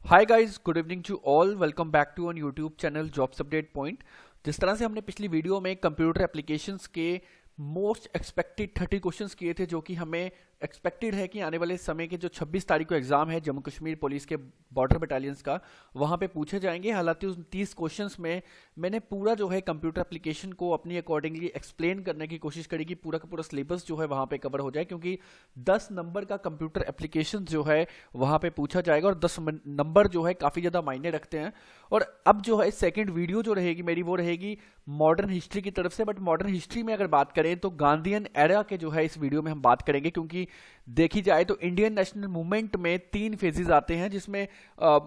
Hi guys, good evening to all. Welcome back to on YouTube channel jobs update point. जिस तरह से हमने पिछली वीडियो में कंप्यूटर एप्लीकेशंस के मोस्ट एक्सपेक्टेड 30 क्वेश्चंस किए थे, जो कि हमें एक्सपेक्टेड है कि आने वाले समय के जो 26 तारीख को एग्जाम है जम्मू कश्मीर पुलिस के बॉर्डर बटालियंस का, वहां पे पूछे जाएंगे। हालांकि उन 30 क्वेश्चंस में मैंने पूरा जो है कंप्यूटर एप्लीकेशन को अपनी अकॉर्डिंगली एक्सप्लेन करने की कोशिश करी कि पूरा का पूरा सिलेबस जो है वहां पे कवर हो जाए, क्योंकि 10 नंबर का कंप्यूटर एप्लीकेशन जो है वहां पे पूछा जाएगा और 10 नंबर जो है काफी ज्यादा मायने रखते हैं। और अब जो है सेकंड वीडियो जो रहेगी मेरी, वो रहेगी मॉडर्न हिस्ट्री की तरफ से। बट मॉडर्न हिस्ट्री में अगर बात करें तो गांधीयन एरा के जो है इस वीडियो में हम बात करेंगे, क्योंकि देखी जाए तो इंडियन नेशनल मूवमेंट में 3 फेजेस आते हैं, जिसमें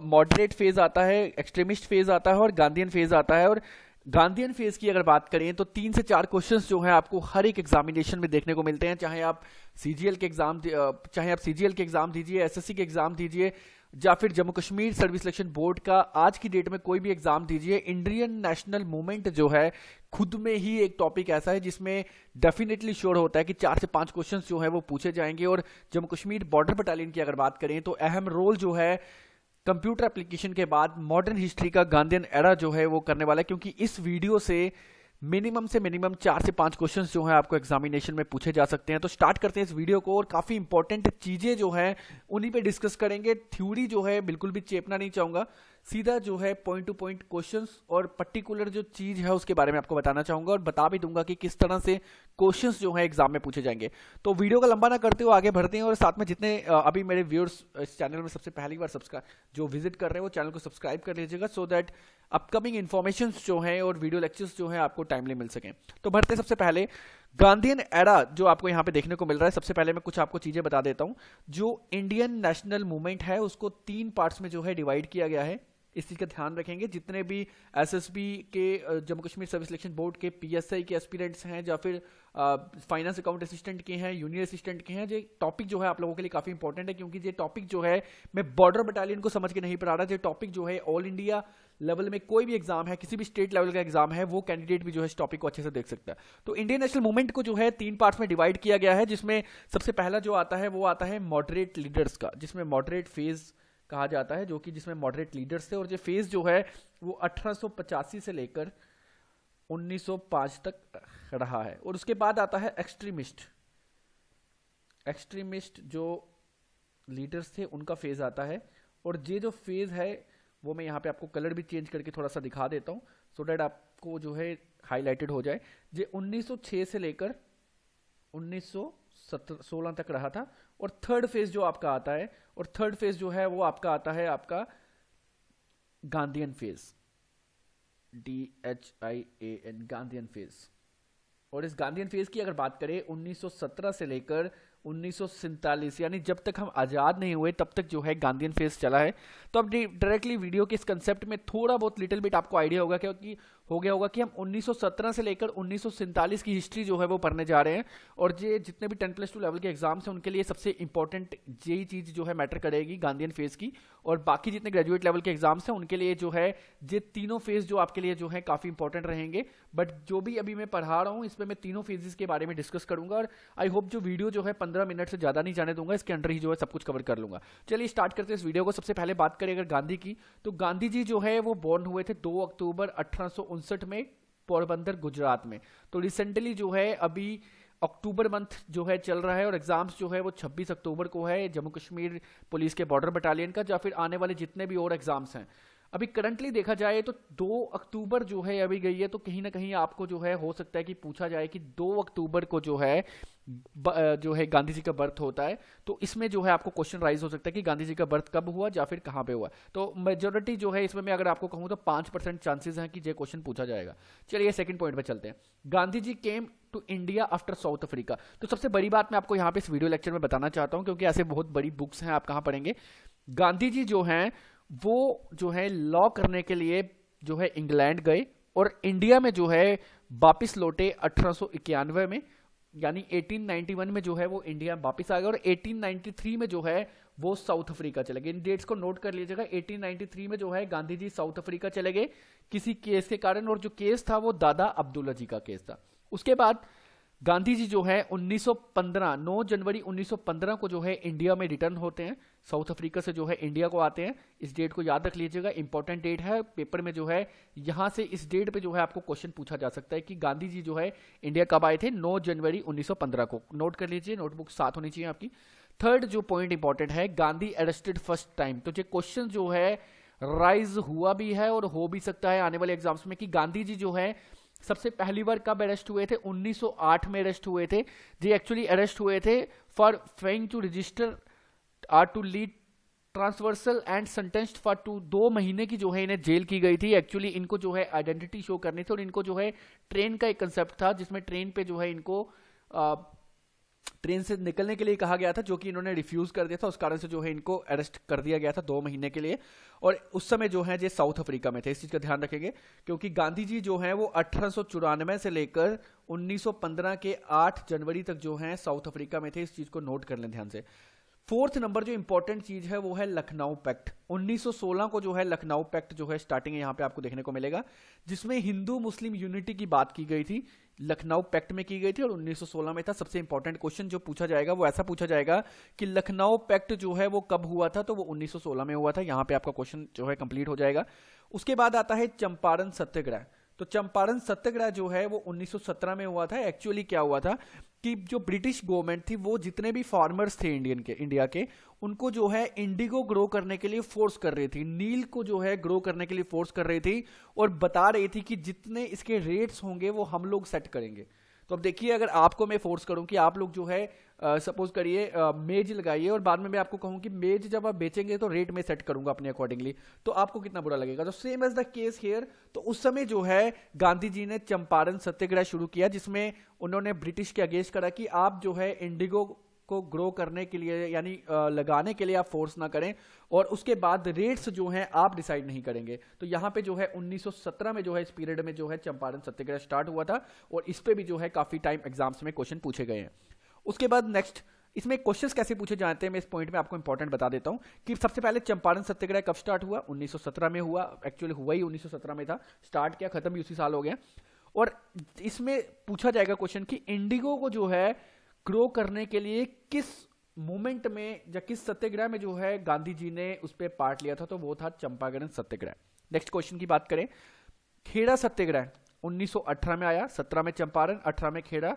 मॉडरेट फेज आता है, एक्सट्रीमिस्ट फेज आता है और गांधीयन फेज आता है। और गांधीयन फेज की अगर बात करें तो 3 से 4 क्वेश्चंस जो है आपको हर एक एग्जामिनेशन में देखने को मिलते हैं, चाहे आप सीजीएल के एग्जाम दीजिए, एसएससी के एग्जाम दीजिए, या फिर Jammu Kashmir service selection board का आज की डेट में कोई भी एग्जाम दीजिए। इंडियन नेशनल मूवमेंट जो है खुद में ही एक टॉपिक ऐसा है जिसमें डेफिनेटली श्योर होता है कि 4 से 5 क्वेश्चंस जो है वो पूछे जाएंगे। और जम्मू कश्मीर बॉर्डर बटालियन की अगर बात करें तो अहम रोल जो है कंप्यूटर एप्लीकेशन के बाद मॉडर्न हिस्ट्री का गांधीयन एरा जो है वो करने वाला है, क्योंकि इस वीडियो से मिनिमम 4 से 5 क्वेश्चंस जो है आपको एग्जामिनेशन में पूछे जा सकते हैं। तो स्टार्ट करते हैं इस वीडियो को, और काफी इंपॉर्टेंट चीजें जो है उन्हीं पे डिस्कस करेंगे। थ्योरी जो है बिल्कुल भी चेपना नहीं चाहूंगा, सीधा जो है पॉइंट टू पॉइंट क्वेश्चंस और पर्टिकुलर जो चीज है उसके बारे में आपको बताना चाहूंगा, और बता भी दूंगा कि किस तरह से क्वेश्चंस जो है एग्जाम में पूछे जाएंगे। तो वीडियो को लंबा ना करते हुए आगे बढ़ते हैं, और साथ में जितने अभी मेरे व्यूअर्स इस चैनल में सबसे पहली बार सब्सक्राइब जो विजिट कर रहे हैं वो चैनल को सब्सक्राइब कर लीजिएगा, सो दैट अपकमिंग इन्फॉर्मेशन जो है और वीडियो लेक्चर्स जो है आपको टाइमली मिल सकें। तो बढ़ते सबसे पहले गांधीयन एरा जो आपको यहां पे देखने को मिल रहा है। सबसे पहले मैं कुछ आपको चीजें बता देता हूं। जो इंडियन नेशनल मूवमेंट है उसको 3 पार्ट्स में जो है डिवाइड किया गया है, इस चीज का ध्यान रखेंगे। जितने भी एसएसबी के Jammu Kashmir service selection board के पीएसआई के एस्पिरेंट्स हैं, या फिर फाइनेंस अकाउंट असिस्टेंट के हैं, जूनियर असिस्टेंट के हैं, ये टॉपिक जो है आप लोगों के लिए काफी इंपॉर्टेंट है, क्योंकि ये टॉपिक जो है मैं बॉर्डर बटालियन को समझ के नहीं पढ़ा रहा। ये टॉपिक जो है ऑल इंडिया लेवल में कोई भी एग्जाम है, किसी भी स्टेट लेवल का एग्जाम है, वो कैंडिडेट भी जो है इस टॉपिक को अच्छे से देख सकता है। तो इंडियन नेशनल मूवमेंट को जो है 3 पार्ट्स में डिवाइड किया गया है, जिसमें सबसे पहला जो आता है वो आता है मॉडरेट लीडर्स का, जिसमें मॉडरेट फेज कहा जाता है, जो कि जिसमें मॉडरेट लीडर्स थे। और ये फेज जो है वो 1885 से लेकर 1905 तक रहा है। और उसके बाद आता है एक्सट्रीमिस्ट जो लीडर्स थे उनका फेज आता है। और ये जो फेज है वो मैं यहाँ पे आपको कलर भी चेंज करके थोड़ा सा दिखा देता हूँ, सो डैट आपको जो है हाईलाइटेड हो जाए। ये 1906 से लेकर 1916 तक रहा था। और थर्ड फेज जो आपका आता है, और थर्ड फेज जो है वो आपका आता है आपका Gandhian phase, DHIAN, Gandhian phase. और इस गांधीयन फेज की अगर बात करें 1917 से लेकर 1947, यानी जब तक हम आजाद नहीं हुए तब तक जो है गांधीयन फेज चला है। तो अब डायरेक्टली वीडियो के इस कंसेप्ट में थोड़ा बहुत लिटिल बिट आपको आइडिया होगा, क्योंकि हो गया होगा कि हम 1917 से लेकर 1947 की हिस्ट्री जो है वो पढ़ने जा रहे हैं। और ये जितने भी 10+2 लेवल के एग्जाम्स हैं उनके लिए सबसे इंपॉर्टेंट यही चीज जो है मैटर करेगी, गांधीयन फेज की। और बाकी जितने ग्रेजुएट लेवल के एग्जाम्स हैं उनके लिए जो है ये तीनों फेज जो आपके लिए जो है काफी इंपॉर्टेंट रहेंगे। बट जो भी अभी मैं पढ़ा रहा हूँ इसमें मैं तीनों फेजेस के बारे में डिस्कस करूंगा, और आई होप जो वीडियो जो है 15 मिनट से ज्यादा नहीं जाने दूंगा, इसके अंडर ही जो है सब कुछ कवर कर लूंगा। चलिए स्टार्ट करते हैं इस वीडियो को। सबसे पहले बात करें अगर गांधी की, तो गांधी जी जो है वो बॉर्न हुए थे 2 अक्टूबर 1859 में पोरबंदर, गुजरात में। तो रिसेंटली जो है अभी अक्टूबर मंथ जो है चल रहा है, और एग्जाम्स जो है वो 26 अक्टूबर को है जम्मू कश्मीर पुलिस के बॉर्डर बटालियन का, या फिर आने वाले जितने भी और एग्जाम्स हैं। अभी करंटली देखा जाए तो 2 अक्टूबर जो है अभी गई है, तो कहीं ना कहीं आपको जो है हो सकता है कि पूछा जाए कि 2 अक्टूबर को जो है गांधी जी का बर्थ होता है। तो इसमें जो है आपको क्वेश्चन राइज हो सकता है कि गांधी जी का बर्थ कब हुआ या फिर कहां पे हुआ। तो मेजोरिटी जो है इसमें मैं अगर आपको कहूं तो 5% चांसेस हैं कि ये क्वेश्चन पूछा जाएगा। चलिए सेकंड पॉइंट पे चलते हैं। Gandhi ji came to India after South Africa. तो सबसे बड़ी बात मैं आपको यहां पे इस वीडियो लेक्चर में बताना चाहता हूं, क्योंकि ऐसे बहुत बड़ी बुक्स हैं, आप कहां पढ़ेंगे। गांधी जी जो हैं वो जो है लॉ करने के लिए जो है इंग्लैंड गए, और इंडिया में जो है वापिस लौटे 1891 में, यानी 1891 में जो है वो इंडिया वापिस आ गए। और 1893 में जो है वो साउथ अफ्रीका चले गए। इन डेट्स को नोट कर लीजिएगा। 1893 में जो है गांधी जी साउथ अफ्रीका चले गए किसी केस के कारण, और जो केस था वो दादा अब्दुल्ला जी का केस था। उसके बाद गांधी जी जो है 1915 9 जनवरी 1915 को जो है इंडिया में रिटर्न होते हैं, साउथ अफ्रीका से जो है इंडिया को आते हैं। इस डेट को याद रख लीजिएगा, इंपॉर्टेंट डेट है पेपर में जो है। यहां से इस डेट पे जो है आपको क्वेश्चन पूछा जा सकता है कि गांधी जी जो है इंडिया कब आए थे, 9 जनवरी 1915 को। नोट कर लीजिए, नोटबुक साथ होनी चाहिए आपकी। थर्ड जो पॉइंट इंपॉर्टेंट है, गांधी अरेस्टेड फर्स्ट टाइम। तो ये क्वेश्चन जो है राइज हुआ भी है और हो भी सकता है आने वाले एग्जाम्स में कि गांधी जी जो है सबसे पहली बार कब अरेस्ट हुए थे, 1908 में अरेस्ट हुए थे। जी एक्चुअली अरेस्ट हुए थे for failing to register or to lead transversal and sentenced for 2 महीने की जो है इन्हें जेल की गई थी। एक्चुअली इनको जो है आइडेंटिटी शो करनी थी और इनको जो है ट्रेन का एक कंसेप्ट था जिसमें ट्रेन पे जो है इनको ट्रेन से निकलने के लिए कहा गया था, जो कि इन्होंने रिफ्यूज कर दिया था। उस कारण से जो है इनको अरेस्ट कर दिया गया था 2 महीने के लिए। और उस समय जो है ये साउथ अफ्रीका में थे, इस चीज का ध्यान रखेंगे क्योंकि गांधी जी जो है वो 1894 से लेकर 1915 के 8 जनवरी तक जो है साउथ अफ्रीका में थे। इस चीज को नोट कर लें ध्यान से। फोर्थ नंबर जो इंपॉर्टेंट चीज है वो है लखनऊ पैक्ट। 1916 को जो है लखनऊ पैक्ट जो है स्टार्टिंग यहाँ पे आपको देखने को मिलेगा, जिसमें हिंदू मुस्लिम यूनिटी की बात की गई थी, लखनऊ पैक्ट में की गई थी और 1916 में था। सबसे इंपॉर्टेंट क्वेश्चन जो पूछा जाएगा वो ऐसा पूछा जाएगा कि लखनऊ पैक्ट जो है वो कब हुआ था, तो वो 1916 में हुआ था। यहाँ पे आपका क्वेश्चन जो है कंप्लीट हो जाएगा। उसके बाद आता है चंपारण सत्याग्रह। तो चंपारण सत्याग्रह जो है वो 1917 में हुआ था। एक्चुअली क्या हुआ था कि जो ब्रिटिश गवर्नमेंट थी वो जितने भी फार्मर्स थे इंडिया के उनको जो है इंडिगो ग्रो करने के लिए फोर्स कर रही थी, नील को जो है ग्रो करने के लिए फोर्स कर रही थी और बता रही थी कि जितने इसके रेट्स होंगे वो हम लोग सेट करेंगे। तो अब देखिए, अगर आपको मैं फोर्स करूं कि आप लोग जो है सपोज करिए मेज लगाइए और बाद में मैं आपको कहूं कि मेज जब आप बेचेंगे तो रेट में सेट करूंगा अपने अकॉर्डिंगली, तो आपको कितना बुरा लगेगा। तो same as the case here. तो उस समय जो है गांधी जी ने चंपारण सत्याग्रह शुरू किया, जिसमें उन्होंने ब्रिटिश के अगेंस्ट करा कि आप जो है इंडिगो को ग्रो करने के लिए यानी लगाने के लिए आप फोर्स ना करें और उसके बाद रेट्स जो हैं आप डिसाइड नहीं करेंगे। तो यहाँ पे जो है 1917 में जो है इस पीरियड में जो है चंपारण सत्याग्रह स्टार्ट हुआ था और इस पे भी जो है काफी टाइम एग्जाम्स में क्वेश्चन पूछे गए हैं। उसके बाद नेक्स्ट इसमें क्वेश्चंस कैसे पूछे जाते हैं मैं इस पॉइंट में आपको इंपॉर्टेंट बता देता हूं कि सबसे पहले चंपारण सत्याग्रह कब स्टार्ट हुआ, 1917 में हुआ। एक्चुअली हुआ ही 1917 में था, स्टार्ट किया खत्म भी उसी साल हो गया। और इसमें पूछा जाएगा क्वेश्चन कि इंडिगो को जो है ग्रो करने के लिए किस मूवमेंट में या किस सत्याग्रह में जो है गांधी जी ने उस पर पार्ट लिया था, तो वो था चंपारण सत्याग्रह। नेक्स्ट क्वेश्चन की बात करें, खेड़ा सत्याग्रह 1918 में आया, 17 में चंपारण, 18 में खेड़ा।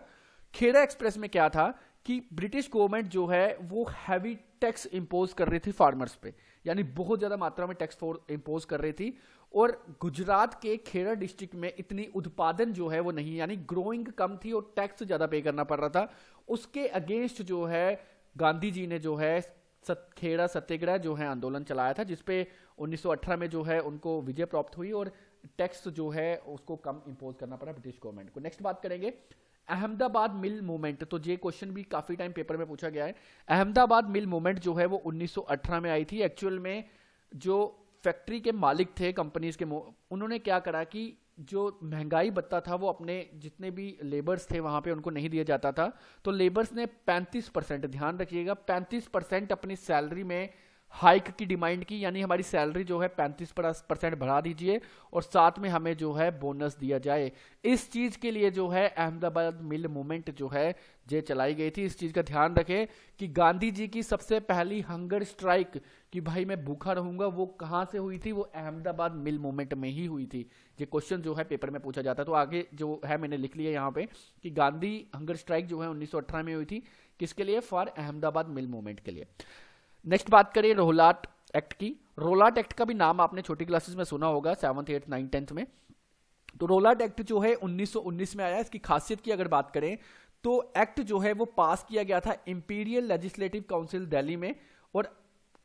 खेड़ा एक्सप्रेस में क्या था कि ब्रिटिश गवर्नमेंट जो है वो हैवी टैक्स इंपोज कर रही थी फार्मर्स पे, यानी बहुत ज्यादा मात्रा में टैक्स इंपोज कर रही थी और गुजरात के खेड़ा डिस्ट्रिक्ट में इतनी उत्पादन जो है वो नहीं, यानी ग्रोइंग कम थी और टैक्स ज्यादा पे करना पड़ रहा था। उसके अगेंस्ट जो है गांधी जी ने जो है खेड़ा सत्याग्रह जो है आंदोलन चलाया था, जिसपे 1918 में जो है उनको विजय प्राप्त हुई और टैक्स जो है उसको कम इंपोज करना पड़ा ब्रिटिश गवर्नमेंट को। नेक्स्ट बात करेंगे अहमदाबाद मिल मूवमेंट। तो ये क्वेश्चन भी काफी टाइम पेपर में पूछा गया है। अहमदाबाद मिल मूवमेंट जो है वो 1918 में आई थी। एक्चुअल में जो फैक्ट्री के मालिक थे कंपनीज के, उन्होंने क्या करा कि जो महंगाई भत्ता था वो अपने जितने भी लेबर्स थे वहां पे उनको नहीं दिया जाता था, तो लेबर्स ने 35%, ध्यान रखिएगा 35% अपनी सैलरी में हाइक की डिमांड की, यानी हमारी सैलरी जो है 35% बढ़ा दीजिए और साथ में हमें जो है बोनस दिया जाए। इस चीज के लिए जो है अहमदाबाद मिल मूवमेंट जो है ये चलाई गई थी। इस चीज का ध्यान रखें कि गांधी जी की सबसे पहली हंगर स्ट्राइक कि भाई मैं भूखा रहूंगा वो कहां से हुई थी, वो अहमदाबाद मिल मूवमेंट में ही हुई थी। ये क्वेश्चन जो है पेपर में पूछा जाता है, तो आगे जो है मैंने लिख लिया यहाँ पे कि गांधी हंगर स्ट्राइक जो है 1918 में हुई थी, किसके लिए, फॉर अहमदाबाद मिल मूवमेंट के लिए। नेक्स्ट बात करिए रोलाट एक्ट की। रोलाट एक्ट का भी नाम आपने छोटी क्लासेस में सुना होगा 7th 8th 9th 10th में। तो रोलाट एक्ट जो है 1919 में आया। इसकी खासियत की अगर बात करें तो एक्ट जो है वो पास किया गया था इंपीरियल लेजिस्लेटिव काउंसिल दिल्ली में और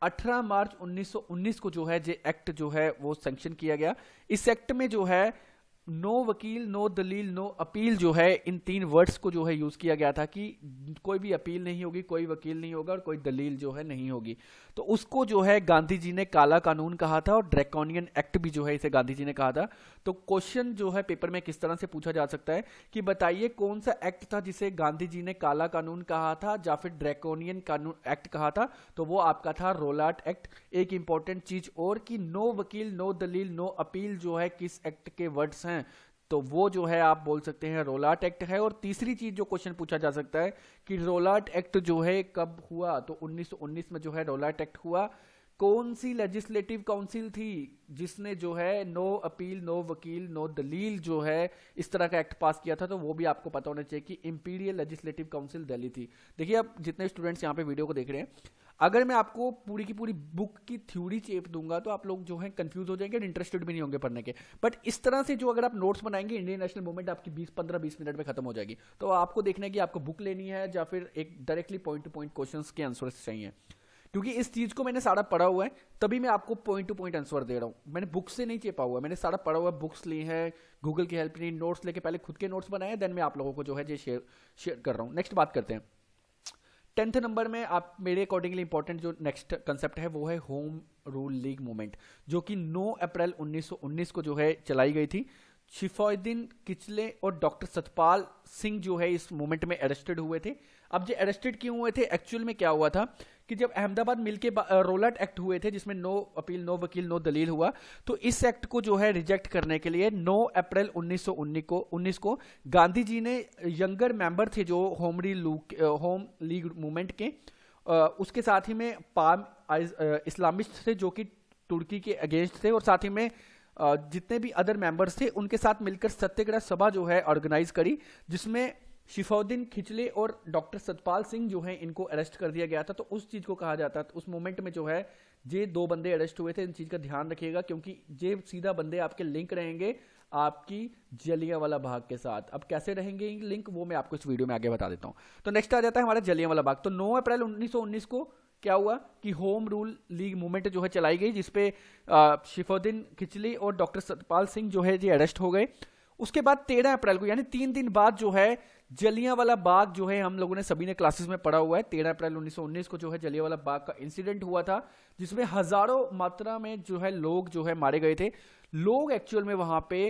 18 मार्च 1919 को जो है ये एक्ट जो है वो सैंक्शन किया गया। इस एक्ट में जो है नो वकील, नो दलील, नो अपील जो है, इन 3 वर्ड्स को जो है यूज किया गया था कि कोई भी अपील नहीं होगी, कोई वकील नहीं होगा और कोई दलील जो है नहीं होगी। तो उसको जो है गांधी जी ने काला कानून कहा था और ड्रैकोनियन एक्ट भी जो है इसे गांधी जी ने कहा था। तो क्वेश्चन जो है पेपर में किस तरह से पूछा जा सकता है कि बताइए कौन सा एक्ट था जिसे गांधी जी ने काला कानून कहा था या फिर ड्रैकोनियन कानून एक्ट कहा था, तो वो आपका था रोलाट एक्ट। एक इंपॉर्टेंट चीज और कि नो वकील, नो दलील, नो अपील जो है किस एक्ट के वर्ड्स हैं, तो वो जो है आप बोल सकते हैं रोलाट एक्ट है। और तीसरी चीज जो क्वेश्चन पूछा जा सकता है कि रोलाट एक्ट जो है कब हुआ, तो 1919 में जो है रोलाट एक्ट हुआ। कौन सी लेजिस्लेटिव काउंसिल थी जिसने जो है नो अपील नो वकील नो दलील जो है इस तरह का एक्ट पास किया था, तो वो भी आपको पता होना चाहिए कि इंपीरियल लेजिस्लेटिव काउंसिल दिल्ली थी। देखिए आप जितने स्टूडेंट्स यहाँ पे वीडियो को देख रहे हैं, अगर मैं आपको पूरी की पूरी बुक की थ्योरी चेप दूंगा तो आप लोग जो है कंफ्यूज हो जाएंगे और इंटरेस्टेड भी नहीं होंगे पढ़ने के। बट इस तरह से जो अगर आप नोट्स बनाएंगे, इंडियन नेशनल मूवमेंट आपकी 15-20 मिनट में खत्म हो जाएगी। तो आपको देखना है कि आपको बुक लेनी है या फिर एक directly point two point questions के आंसर्स चाहिए, क्योंकि इस चीज को मैंने सारा पढ़ा हुआ है, तभी मैं आपको पॉइंट टू पॉइंट आंसर दे रहा हूं। मैंने बुक से नहीं चेपा हुआ, मैंने सारा पढ़ा हुआ, बुक्स ली है, गूगल की हेल्प ली, नोट्स लेके पहले खुद के नोट्स बनाए, देन मैं आप लोगों को जो है ये शेयर कर रहा हूं। नेक्स्ट बात करते हैं 10th नंबर में। आप मेरे अकॉर्डिंगली इंपॉर्टेंट जो नेक्स्ट कंसेप्ट है वो है होम रूल लीग मूवमेंट, जो कि 9 अप्रैल 1919 को जो है चलाई गई थी। शिफाउद्दीन किचले और डॉक्टर सतपाल सिंह जो है इस मूवमेंट में अरेस्टेड हुए थे। अब जो अरेस्टेड क्यों हुए थे, एक्चुअल में क्या हुआ था कि जब अहमदाबाद मिल के रोलाट एक्ट हुए थे जिसमें नो अपील नो वकील नो दलील हुआ, तो इस एक्ट को जो है रिजेक्ट करने के लिए 9 अप्रैल 1919 को गांधी जी ने यंगर मेंबर थे जो होम लीग मूवमेंट के, उसके साथ ही में पाम इस्लामिस्ट थे जो कि तुर्की के अगेंस्ट थे, और साथ ही में जितने भी अदर मेंबर्स थे उनके साथ मिलकर सत्याग्रह सभा जो है ऑर्गेनाइज करी, जिसमें शिफाउद्दीन खिचले और डॉक्टर सतपाल सिंह जो है इनको अरेस्ट कर दिया गया था। तो उस चीज को कहा जाता है, उस मोमेंट में जो है ये 2 बंदे अरेस्ट हुए थे। इन चीज का ध्यान रखिएगा क्योंकि ये सीधा बंदे आपके लिंक रहेंगे आपकी जलियांवाला बाग के साथ। अब कैसे रहेंगे लिंक वो मैं आपको इस वीडियो में आगे बता देता हूं। तो नेक्स्ट आ जाता है हमारा जलियांवाला बाग। तो 9 अप्रैल 1919 को क्या हुआ कि होम रूल लीग मूवमेंट जो है चलाई गई, जिसपे शिफाउद्दीन खिचली और डॉक्टर सतपाल सिंह जो है ये अरेस्ट हो गए। उसके बाद 13 अप्रैल को यानी 3 दिन बाद जो है जलियांवाला बाग जो है हम लोगों ने सभी ने क्लासेस में पढ़ा हुआ है, 13 अप्रैल 1919 को जो है जलियांवाला बाग का इंसिडेंट हुआ था, जिसमें हजारों मात्रा में जो है लोग जो है मारे गए थे। लोग एक्चुअल में वहां पे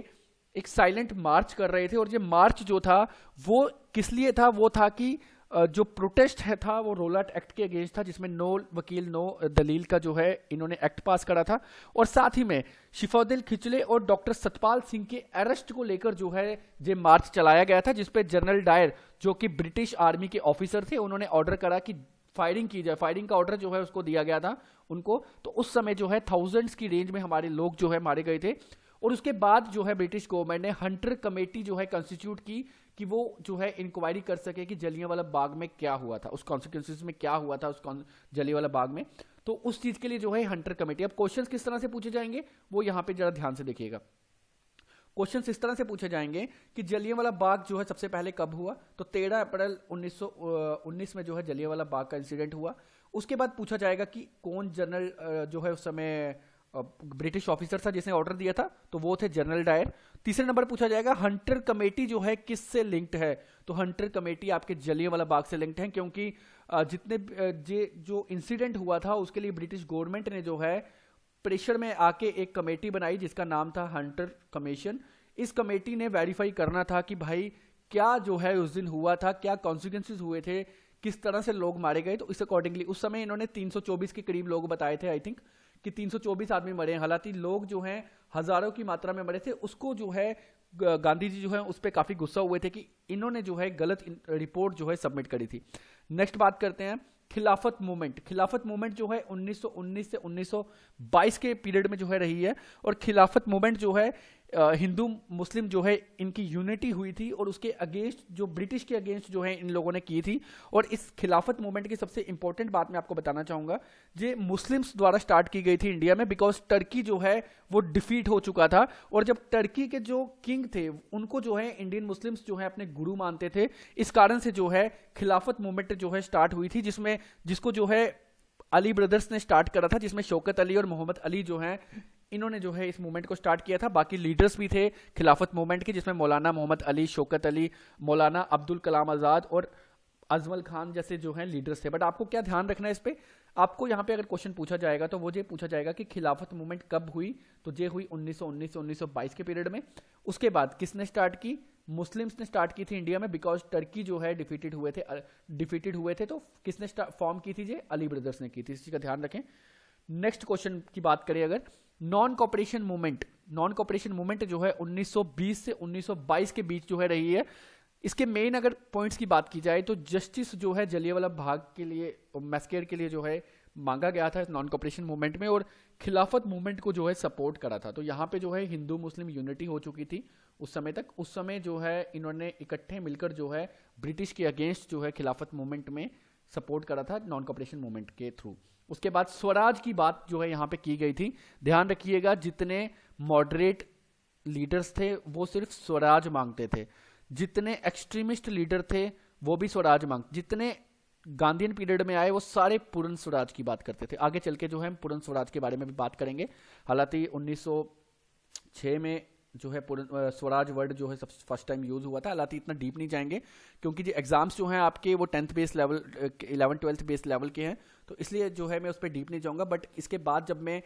एक साइलेंट मार्च कर रहे थे, और ये मार्च जो था वो किस लिए था, वो था कि जो प्रोटेस्ट है था वो रोलाट एक्ट के अगेंस्ट था, जिसमें नो वकील नो दलील का जो है इन्होंने एक्ट पास करा था। और साथ ही में शिफाउद्दीन खिचले और डॉक्टर सतपाल सिंह के अरेस्ट को लेकर जो है ये मार्च चलाया गया था, जिसपे जनरल डायर जो कि ब्रिटिश आर्मी के ऑफिसर थे उन्होंने ऑर्डर करा कि फायरिंग की जाए। फायरिंग का ऑर्डर जो है उसको दिया गया था उनको। तो उस समय जो है थाउजेंड्स की रेंज में हमारे लोग जो है मारे गए थे। और उसके बाद जो है ब्रिटिश गवर्नमेंट ने हंटर कमेटी जो है कंस्टिट्यूट की कि वो जो है इंक्वायरी कर सके कि जलियांवाला बाग में क्या हुआ था, उस कॉन्सिक्वेंसेस में क्या हुआ था उस जलियांवाला बाग में। तो उस चीज के लिए जो है हंटर कमेटी। अब क्वेश्चंस किस तरह से पूछे जाएंगे वो यहां पे जरा ध्यान से देखिएगा। क्वेश्चन इस तरह से पूछे जाएंगे कि जलियांवाला बाग जो है सबसे पहले कब हुआ, तो 13 अप्रैल 1919 में जो है जलियांवाला बाग का इंसिडेंट हुआ। उसके बाद पूछा जाएगा कि कौन जनरल जो है उस समय ब्रिटिश ऑफिसर था जिसने ऑर्डर दिया था, तो वो थे जनरल डायर। तीसरे नंबर पूछा जाएगा हंटर कमेटी जो है किससे लिंक्ड है, तो हंटर कमेटी आपके जलियांवाला बाग से लिंक्ड है, क्योंकि जितने जो इंसिडेंट हुआ था उसके लिए ब्रिटिश गवर्नमेंट ने जो है प्रेशर में आके एक कमेटी बनाई जिसका नाम था हंटर कमीशन। इस कमेटी ने वेरीफाई करना था कि भाई क्या जो है उस दिन हुआ था, क्या कॉन्सिक्वेंसेस हुए थे, किस तरह से लोग मारे गए। तो इस अकॉर्डिंगली उस समय इन्होंने 324 के करीब लोग बताए थे, आई थिंक कि 324 आदमी मरे। हालांकि लोग जो हैं हजारों की मात्रा में मरे थे। उसको जो है गांधी जी जो है उस पर काफी गुस्सा हुए थे कि इन्होंने जो है गलत रिपोर्ट जो है सबमिट करी थी। नेक्स्ट बात करते हैं खिलाफत मूवमेंट। खिलाफत मूवमेंट जो है 1919 से 1922 के पीरियड में जो है रही है। और खिलाफत मूवमेंट जो है हिंदू मुस्लिम जो है इनकी यूनिटी हुई थी, और उसके अगेंस्ट जो ब्रिटिश के अगेंस्ट जो है इन लोगों ने की थी। और इस खिलाफत मूवमेंट की सबसे इंपॉर्टेंट बात मैं आपको बताना चाहूंगा, ये मुस्लिम्स द्वारा स्टार्ट की गई थी इंडिया में, बिकॉज टर्की जो है वो डिफीट हो चुका था। और जब टर्की के जो किंग थे उनको जो है इंडियन मुस्लिम्स जो है अपने गुरु मानते थे, इस कारण से जो है खिलाफत मूवमेंट जो है स्टार्ट हुई थी, जिसको जो है अली ब्रदर्स ने स्टार्ट करा था, जिसमें शौकत अली और मोहम्मद अली जो हैं इन्होंने जो है इस मूवमेंट को स्टार्ट किया था। बाकी लीडर्स भी थे खिलाफत मूवमेंट के, जिसमें मौलाना मोहम्मद अली, शौकत अली, मौलाना अब्दुल कलाम आजाद और अजमल खान जैसे जो हैं लीडर्स थे। बट आपको क्या ध्यान रखना है इस पे, आपको यहाँ पे अगर क्वेश्चन पूछा जाएगा तो वो ये पूछा जाएगा कि खिलाफत मूवमेंट कब हुई, तो ये हुई 1919 से 1922 के पीरियड में। उसके बाद किसने स्टार्ट की, मुस्लिम्स ने स्टार्ट की थी इंडिया में, बिकॉज टर्की जो है डिफीटेड हुए थे। तो किसने फॉर्म की थी, ये अली ब्रदर्स ने की थी। इस चीज का ध्यान रखें। नेक्स्ट क्वेश्चन की बात करें अगर, non cooperation movement non cooperation movement जो है 1920 से 1922 के बीच जो है रही है। इसके मेन अगर पॉइंट्स की बात की जाए तो जस्टिस जो है जलियांवाला बाग के लिए, मैस्केर के लिए जो है मांगा गया था नॉन कोऑपरेशन मूवमेंट में, और खिलाफत मूवमेंट को जो है सपोर्ट करा था। तो यहाँ पे जो है हिंदू मुस्लिम यूनिटी हो चुकी थी उस समय तक। उस समय जो है इन्होंने इकट्ठे मिलकर जो है ब्रिटिश के अगेंस्ट जो है खिलाफत मूवमेंट में सपोर्ट करा था नॉन कोऑपरेशन मूवमेंट के थ्रू। उसके बाद स्वराज की बात जो है यहाँ पे की गई थी। ध्यान रखिएगा, जितने मॉडरेट लीडर्स थे वो सिर्फ स्वराज मांगते थे, जितने एक्सट्रीमिस्ट लीडर थे वो भी स्वराज जितने गांधीयन पीरियड में आए वो सारे पूर्ण स्वराज की बात करते थे। आगे चल के जो है हम पूर्ण स्वराज के बारे में भी बात करेंगे। हालांकि 1906 में जो है पूर्ण स्वराज वर्ड जो है सबसे फर्स्ट टाइम यूज हुआ था। हालांकि इतना डीप नहीं जाएंगे क्योंकि जो एग्जाम्स जो हैं आपके वो 10th base level 11th-12th base level के हैं, तो इसलिए जो है मैं उस पर डीप नहीं जाऊंगा। बट इसके बाद जब मैं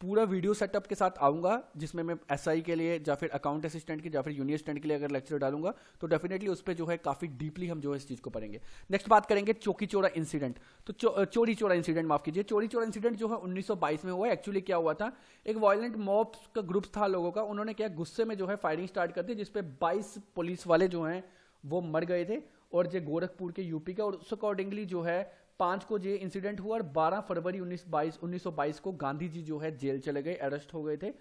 पूरा वीडियो सेटअप के साथ आऊंगा जिसमें मैं एसआई के लिए या फिर अकाउंट असिस्टेंट के या फिर जूनियर असिस्टेंट के लिए अगर लेक्चर डालूंगा तो डेफिनेटली उस पर जो है काफी डीपली हम जो है इस चीज को पढ़ेंगे। नेक्स्ट बात करेंगे चौकी चौरा इंसिडेंट। तो चोरी चौरा इंसिडेंट, माफ कीजिए, चोरी चौरा इंसिडेंट जो है 1922 में हुआ। एक्चुअली क्या हुआ था, एक वायलेंट मॉब का ग्रुप था लोगों का, उन्होंने क्या गुस्से में जो है फायरिंग स्टार्ट कर दी जिसपे 22 पुलिस वाले जो हैं वो मर गए थे, और जो गोरखपुर के यूपी का, और उस अकॉर्डिंगली जो है 5 को ये इंसिडेंट हुआ और 12 फरवरी 1922 को गांधी जी जो है जेल चले गए, अरेस्ट हो गए थे।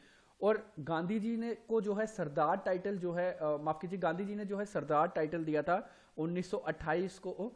और गांधी जी ने को जो है सरदार टाइटल जो है माफ कीजिए, गांधी जी ने जो है सरदार टाइटल दिया था 1928 को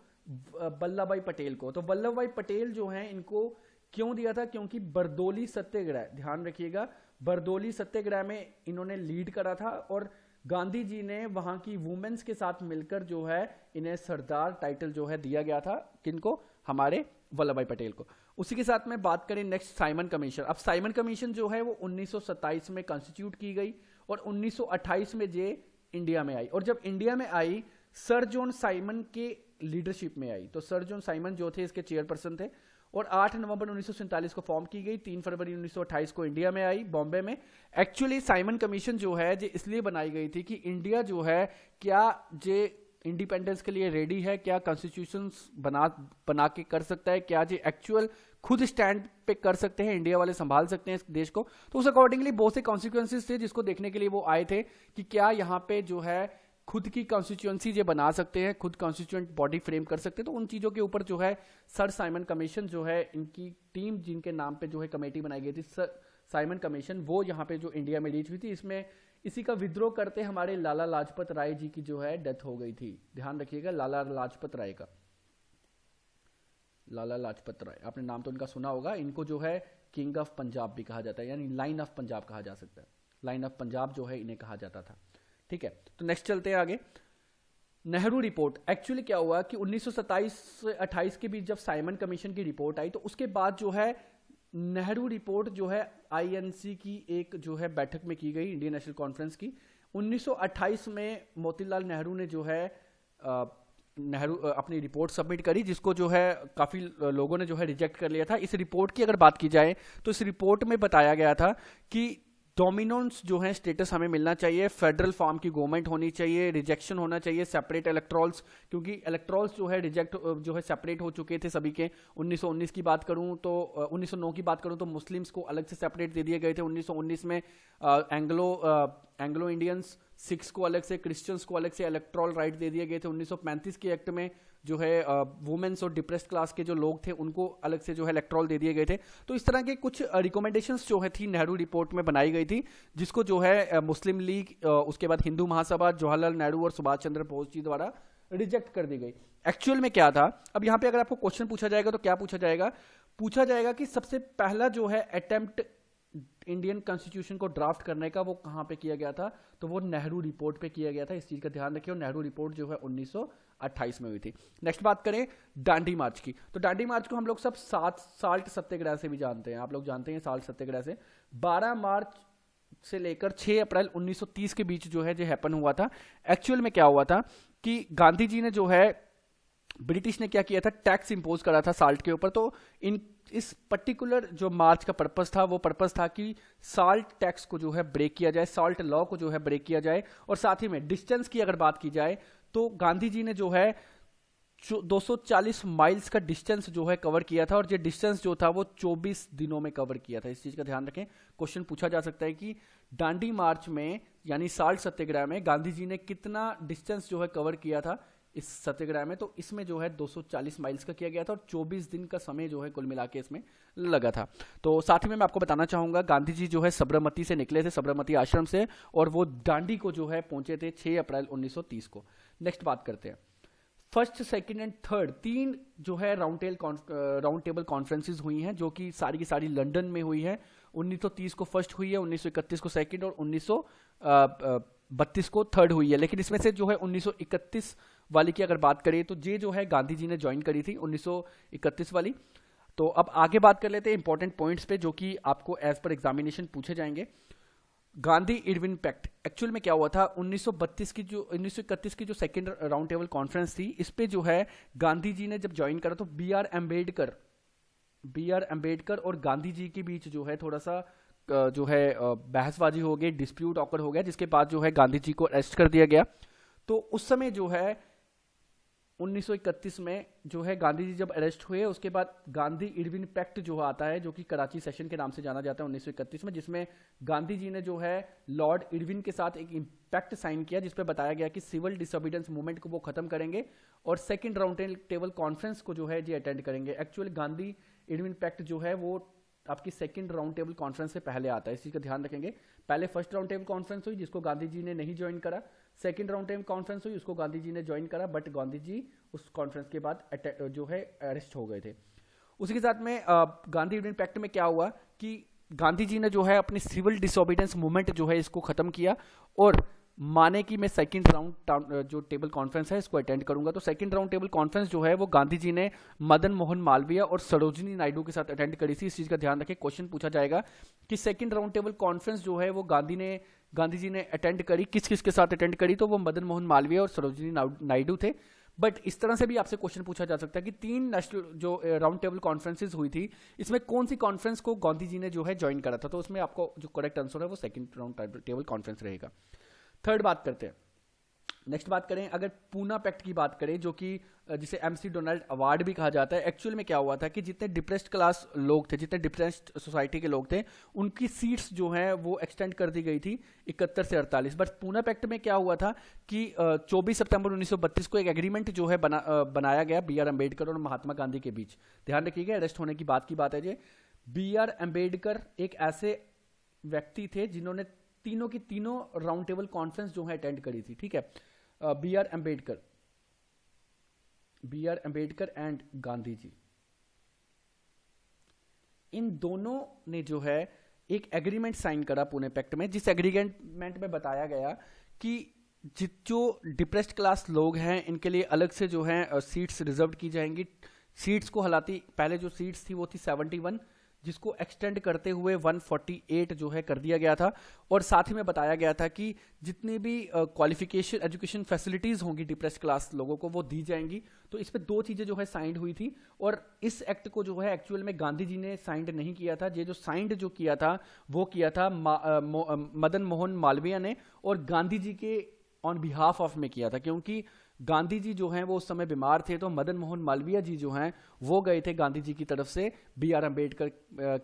वल्लभ भाई पटेल को। तो वल्लभ भाई पटेल जो है इनको क्यों दिया था, क्योंकि बरदौली सत्याग्रह, ध्यान रखिएगा, बरदौली सत्याग्रह में इन्होंने लीड करा था और गांधी जी ने वहां की वुमेन्स के साथ मिलकर जो है इन्हें सरदार टाइटल जो है दिया गया था। किनको? हमारे वल्लभ भाई पटेल को। उसी के साथ में बात करें नेक्स्ट साइमन कमीशन। अब साइमन कमीशन जो है वो 1927 में कॉन्स्टिट्यूट की गई और 1928 में जे इंडिया में आई। और जब इंडिया में आई सर जॉन साइमन के लीडरशिप में आई। तो सर जॉन साइमन जो थे इसके चेयरपर्सन थे और 8 नवंबर 1947 को फॉर्म की गई, 3 फरवरी 1928 को इंडिया में आई, बॉम्बे में। एक्चुअली साइमन कमीशन जो है जो इसलिए बनाई गई थी कि इंडिया जो है क्या जे इंडिपेंडेंस के लिए रेडी है, क्या कॉन्स्टिट्यूशन बना के कर सकता है, क्या जो एक्चुअल खुद स्टैंड पे कर सकते हैं, इंडिया वाले संभाल सकते हैं इस देश को। तो उस अकॉर्डिंगली बहुत से कॉन्सिक्वेंसेस थे जिसको देखने के लिए वो आए थे कि क्या यहाँ पे जो है खुद की कॉन्स्टिट्यूएंसी जो बना सकते हैं, खुद कॉन्स्टिट्यूएंट बॉडी फ्रेम कर सकते हैं। तो उन चीजों के ऊपर जो है सर साइमन कमीशन जो है, इनकी टीम जिनके नाम पे जो है कमेटी बनाई गई थी सर साइमन कमीशन, वो यहाँ पे जो इंडिया में रीच हुई थी। इसमें इसी का विद्रोह करते हमारे लाला लाजपत राय जी की जो है डेथ हो गई थी। ध्यान रखिएगा, लाला लाजपत राय का, लाला लाजपत राय, आपने नाम तो इनका सुना होगा। इनको जो है किंग ऑफ पंजाब भी कहा जाता है, यानी लाइन ऑफ पंजाब कहा जा सकता है। लाइन ऑफ पंजाब जो है इन्हें कहा जाता था। ठीक है, तो नेक्स्ट चलते हैं आगे। नेहरू रिपोर्ट। एक्चुअली क्या हुआ कि 1927 से 28 के बीच जब साइमन कमीशन की रिपोर्ट आई तो उसके बाद जो है नेहरू रिपोर्ट जो है आईएनसी की एक जो है बैठक में की गई, इंडियन नेशनल कॉन्फ्रेंस की। 1928 में मोतीलाल नेहरू ने जो है नेहरू अपनी रिपोर्ट सबमिट करी, जिसको जो है काफी लोगों ने जो है रिजेक्ट कर लिया था। इस रिपोर्ट की अगर बात की जाए तो इस रिपोर्ट में बताया गया था कि डोमिनेंस जो है स्टेटस हमें मिलना चाहिए, फेडरल फॉर्म की गवर्नमेंट होनी चाहिए, रिजेक्शन होना चाहिए सेपरेट इलेक्ट्रॉल्स, क्योंकि इलेक्ट्रॉल्स जो है रिजेक्ट जो है सेपरेट हो चुके थे सभी के। 1919 की बात करूं तो 1909 की बात करूं तो मुस्लिम्स को अलग से सेपरेट दे दिए गए थे 1919 में। एंग्लो इंडियंस सिख्स को अलग से, क्रिश्चियंस को अलग से इलेक्ट्रॉल राइट दे दिए गए थे। 1935 के एक्ट में जो है वुमेन्स और डिप्रेस्ड क्लास के जो लोग थे उनको अलग से जो है इलेक्ट्रॉल दे दिए गए थे। तो इस तरह के कुछ रिकमेंडेशंस जो है थी नेहरू रिपोर्ट में बनाई गई थी, जिसको जो है मुस्लिम लीग, उसके बाद हिंदू महासभा, जवाहरलाल नेहरू और सुभाष चंद्र बोस जी द्वारा रिजेक्ट कर दी गई। एक्चुअल में क्या था, अब यहाँ पे अगर आपको क्वेश्चन पूछा जाएगा तो क्या पूछा जाएगा? पूछा जाएगा कि सबसे पहला जो है अटेम्प्ट इंडियन कॉन्स्टिट्यूशन को ड्राफ्ट करने का वो कहां पे किया गया था? तो वो नेहरू रिपोर्ट पे किया गया था। इस चीज का ध्यान रखिए। और नेहरू रिपोर्ट जो है 1928 में हुई थी। नेक्स्ट बात करें दांडी मार्च की, तो दांडी मार्च को हम लोग सब साल्ट सत्याग्रह से भी जानते हैं। आप लोग जानते हैं साल्ट सत्याग्रह से 12 मार्च से लेकर 6 अप्रैल 1930 के बीच जो है जो हैपन हुआ था। एक्चुअल में क्या हुआ था कि गांधी जी ने जो है, ब्रिटिश ने क्या किया था, टैक्स इंपोज करा था साल्ट के ऊपर। तो इस पर्टिकुलर जो मार्च का पर्पस था वो पर्पस था कि साल्ट टैक्स को जो है ब्रेक किया जाए, साल्ट लॉ को जो है ब्रेक किया जाए। और साथ ही में डिस्टेंस की अगर बात की जाए तो गांधी जी ने जो है 240 माइल्स का डिस्टेंस जो है कवर किया था, और ये डिस्टेंस जो था वो 24 दिनों में कवर किया था। इस चीज का ध्यान रखें। क्वेश्चन पूछा जा सकता है कि दांडी मार्च में यानी साल्ट सत्याग्रह में गांधी जी ने कितना डिस्टेंस जो है कवर किया था इस सत्याग्रह में। तो इसमें जो है 240 माइल्स का किया गया था और 24 दिन का समय जो है कुल मिला के इसमें लगा था। तो साथ ही में मैं आपको बताना चाहूंगा, गांधी जी जो है साबरमती से निकले थे, साबरमती आश्रम से, और वो दांडी को जो है पहुंचे थे 6 अप्रैल 1930 को। नेक्स्ट बात करते हैं, फर्स्ट, सेकंड एंड थर्ड 3 जो है राउंड टेबल कॉन्फ्रेंसेस हुई हैं, जो कि सारी की सारी लंदन में हुई है। 1930 को फर्स्ट हुई है, 1931 को सेकंड, और 1932 को थर्ड हुई है। लेकिन इसमें से जो है 1931 वाली की अगर बात करें तो ये जो है गांधी जी ने ज्वाइन करी थी 1931 वाली। तो अब आगे बात कर लेते हैं इंपॉर्टेंट पॉइंट्स पे, जो कि आपको एज पर एग्जामिनेशन पूछे जाएंगे। गांधी इरविन पैक्ट एक्चुअल में क्या हुआ था, 1931 की जो सेकंड राउंड टेबल कॉन्फ्रेंस थी, इस पे जो है गांधी जी ने जब ज्वाइन करा तो बी आर अम्बेडकर और गांधी जी के बीच जो है थोड़ा सा जो है बहसबाजी हो गई, डिस्प्यूट ऑकर हो गया, जिसके बाद जो है गांधी जी को अरेस्ट कर दिया गया। तो उस समय जो है 1931 में जो है गांधी जी जब अरेस्ट हुए, उसके बाद गांधी इरविन पैक्ट जो आता है, जो कि कराची सेशन के नाम से जाना जाता है 1931 में, जिसमें गांधी जी ने जो है लॉर्ड इरविन के साथ एक पैक्ट साइन किया, जिसपे बताया गया कि सिविल डिसोबीडियंस मूवमेंट को वो खत्म करेंगे और सेकंड राउंड टेबल कॉन्फ्रेंस को जो है ये अटेंड करेंगे। एक्चुअली गांधी इरविन पैक्ट जो है वो आपकी सेकंड राउंड टेबल कॉन्फ्रेंस से पहले आता है, इस चीज का ध्यान रखेंगे। पहले फर्स्ट राउंड टेबल कॉन्फ्रेंस हुई, जिसको गांधी जी ने नहीं ज्वाइन करा। सेकंड राउंड टेबल कॉन्फ्रेंस हुई, उसको गांधी जी ने ज्वाइन करा, बट गांधी जी उस कॉन्फ्रेंस के बाद जो है अरेस्ट हो गए थे। उसी के साथ में गांधी यूनियन पैक्ट में क्या हुआ कि गांधी जी ने जो है अपनी सिविल डिसोबीडियंस मूवमेंट जो है इसको खत्म किया और माने कि मैं सेकंड राउंड जो टेबल कॉन्फ्रेंस है इसको अटेंड करूंगा। तो सेकंड राउंड टेबल कॉन्फ्रेंस जो है वो गांधी जी ने मदन मोहन मालवीय और सरोजिनी नायडू के साथ अटेंड करी थी। इस चीज का ध्यान रखें, क्वेश्चन पूछा जाएगा कि सेकंड राउंड टेबल कॉन्फ्रेंस जो है वो गांधी जी ने अटेंड करी, किस किस के साथ अटेंड करी, तो वो मदन मोहन मालवीय और सरोजिनी नायडू थे। बट इस तरह से भी आपसे क्वेश्चन पूछा जा सकता है कि 3 नेशनल जो राउंड टेबल कॉन्फ्रेंसेस हुई थी, इसमें कौन सी कॉन्फ्रेंस को गांधी जी ने जो है ज्वाइन करा था। तो उसमें आपको जो करेक्ट आंसर है वो सेकंड राउंड टेबल कॉन्फ्रेंस रहेगा। थर्ड बात करते हैं, नेक्स्ट बात करें अगर पूना पैक्ट की बात करें, जो कि जिसे एमसी डोनाल्ड अवार्ड भी कहा जाता है। एक्चुअल में क्या हुआ था कि जितने डिप्रेस्ड क्लास लोग थे, जितने डिप्रेस्ड सोसाइटी के लोग थे, उनकी सीट्स जो हैं वो एक्सटेंड कर दी गई थी 71 से 48। बट पूना पैक्ट में क्या हुआ था कि 24 सितंबर 1932 को एक एग्रीमेंट जो है बनाया गया बी आर अम्बेडकर और महात्मा गांधी के बीच। ध्यान रखिएगा, अरेस्ट होने की बात है। बी आर अम्बेडकर एक ऐसे व्यक्ति थे जिन्होंने तीनों की तीनों राउंड टेबल कॉन्फ्रेंस जो है अटेंड करी थी, ठीक है। बी आर अम्बेडकर एंड गांधी जी, इन दोनों ने जो है एक एग्रीमेंट साइन करा पुणे पैक्ट में, जिस एग्रीमेंट में बताया गया कि जो डिप्रेस्ड क्लास लोग हैं इनके लिए अलग से जो है सीट्स रिजर्व की जाएंगी। सीट्स को हालांकि पहले जो सीट्स थी वो थी 71, जिसको एक्सटेंड करते हुए 148 जो है कर दिया गया था। और साथ ही में बताया गया था कि जितनी भी क्वालिफिकेशन एजुकेशन फैसिलिटीज होंगी डिप्रेस्ड क्लास लोगों को वो दी जाएंगी। तो इस पे 2 चीजें जो है साइंड हुई थी, और इस एक्ट को जो है एक्चुअल में गांधी जी ने साइंड नहीं किया था। ये जो साइंड जो किया था वो किया था मदन मोहन मालवीय ने, और गांधी जी के ऑन बिहाफ ऑफ में किया था, क्योंकि गांधी जी जो हैं वो उस समय बीमार थे। तो मदन मोहन मालवीय जी जो हैं वो गए थे गांधी जी की तरफ से बी आर अम्बेडकर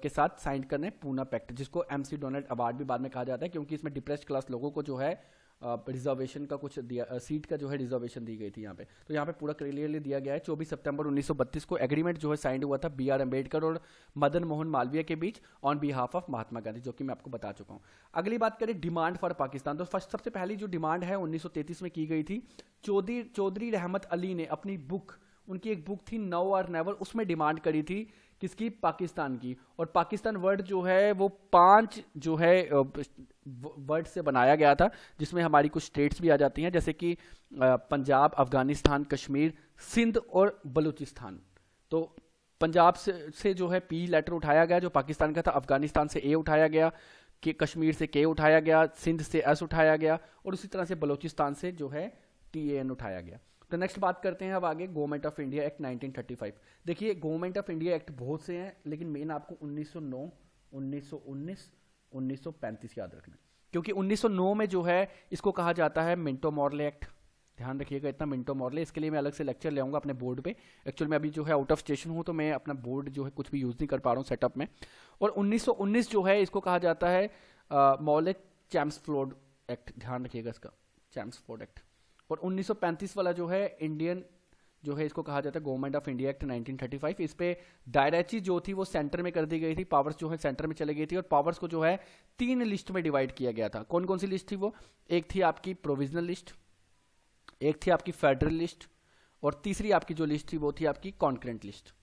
के साथ साइन करने पूना पैक्ट, जिसको एमसी डोनाल्ड अवार्ड भी बाद में कहा जाता है, क्योंकि इसमें डिप्रेस्ड क्लास लोगों को जो है रिजर्वेशन का कुछ दिया, सीट का जो है रिजर्वेशन दी गई थी यहाँ पे। तो यहाँ पे पूरा क्लियरली दिया गया है। 24 सितंबर 1932 को एग्रीमेंट जो है साइन हुआ था बी आर अम्बेडकर और मदन मोहन मालवीय के बीच on behalf of Mahatma Gandhi, जो कि मैं आपको बता चुका हूँ। अगली बात करें डिमांड फॉर पाकिस्तान, तो फर्स्ट सबसे पहली जो डिमांड है 1933 में की गई थी। चौधरी रहमत अली ने अपनी बुक, उनकी एक बुक थी नाउ और नेवर, उसमें डिमांड करी थी किसकी, पाकिस्तान की। और पाकिस्तान वर्ड जो है वो 5 जो है वर्ड से बनाया गया था, जिसमें हमारी कुछ स्टेट्स भी आ जाती हैं, जैसे कि पंजाब, अफगानिस्तान, कश्मीर, सिंध और बलूचिस्तान। तो पंजाब से जो है पी लेटर उठाया गया जो पाकिस्तान का था, अफगानिस्तान से ए उठाया गया, कि कश्मीर से के उठाया गया, सिंध से एस उठाया गया, और उसी तरह से बलूचिस्तान से जो है TAN उठाया गया। तो नेक्स्ट बात करते हैं अब आगे गवर्नमेंट ऑफ इंडिया एक्ट 1935। देखिए गवर्नमेंट ऑफ इंडिया एक्ट बहुत से हैं, लेकिन मेन आपको 1909, 1919, 1935 याद रखना, क्योंकि 1909 में जो है इसको कहा जाता है मिंटो मॉर्ले एक्ट, ध्यान रखिएगा इतना मिंटो मॉर्ले, इसके लिए मैं अलग से लेक्चर ले आऊँगा अपने बोर्ड पे। एक्चुअल में अभी जो है आउट ऑफ स्टेशन हूँ तो मैं अपना बोर्ड जो है कुछ भी यूज़ नहीं कर पा रहा हूँ सेटअप में। और 1919 जो है इसको कहा जाता है मॉर्ले चैम्सफोर्ड एक्ट, ध्यान रखिएगा इसका, चैम्सफोर्ड एक्ट। और 1935 वाला जो है इंडियन जो है इसको कहा जाता है गवर्नमेंट ऑफ इंडिया एक्ट 1935। इस पे डायरेक्ची जो थी वो सेंटर में कर दी गई थी, पावर्स जो है सेंटर में चली गई थी और पावर्स को जो है 3 लिस्ट में डिवाइड किया गया था। कौन कौन सी लिस्ट थी वो? एक थी आपकी प्रोविजनल लिस्ट, एक थी आपकी फेडरल लिस्ट और तीसरी आपकी जो लिस्ट थी वो थी आपकी कॉन्करेंट लिस्ट।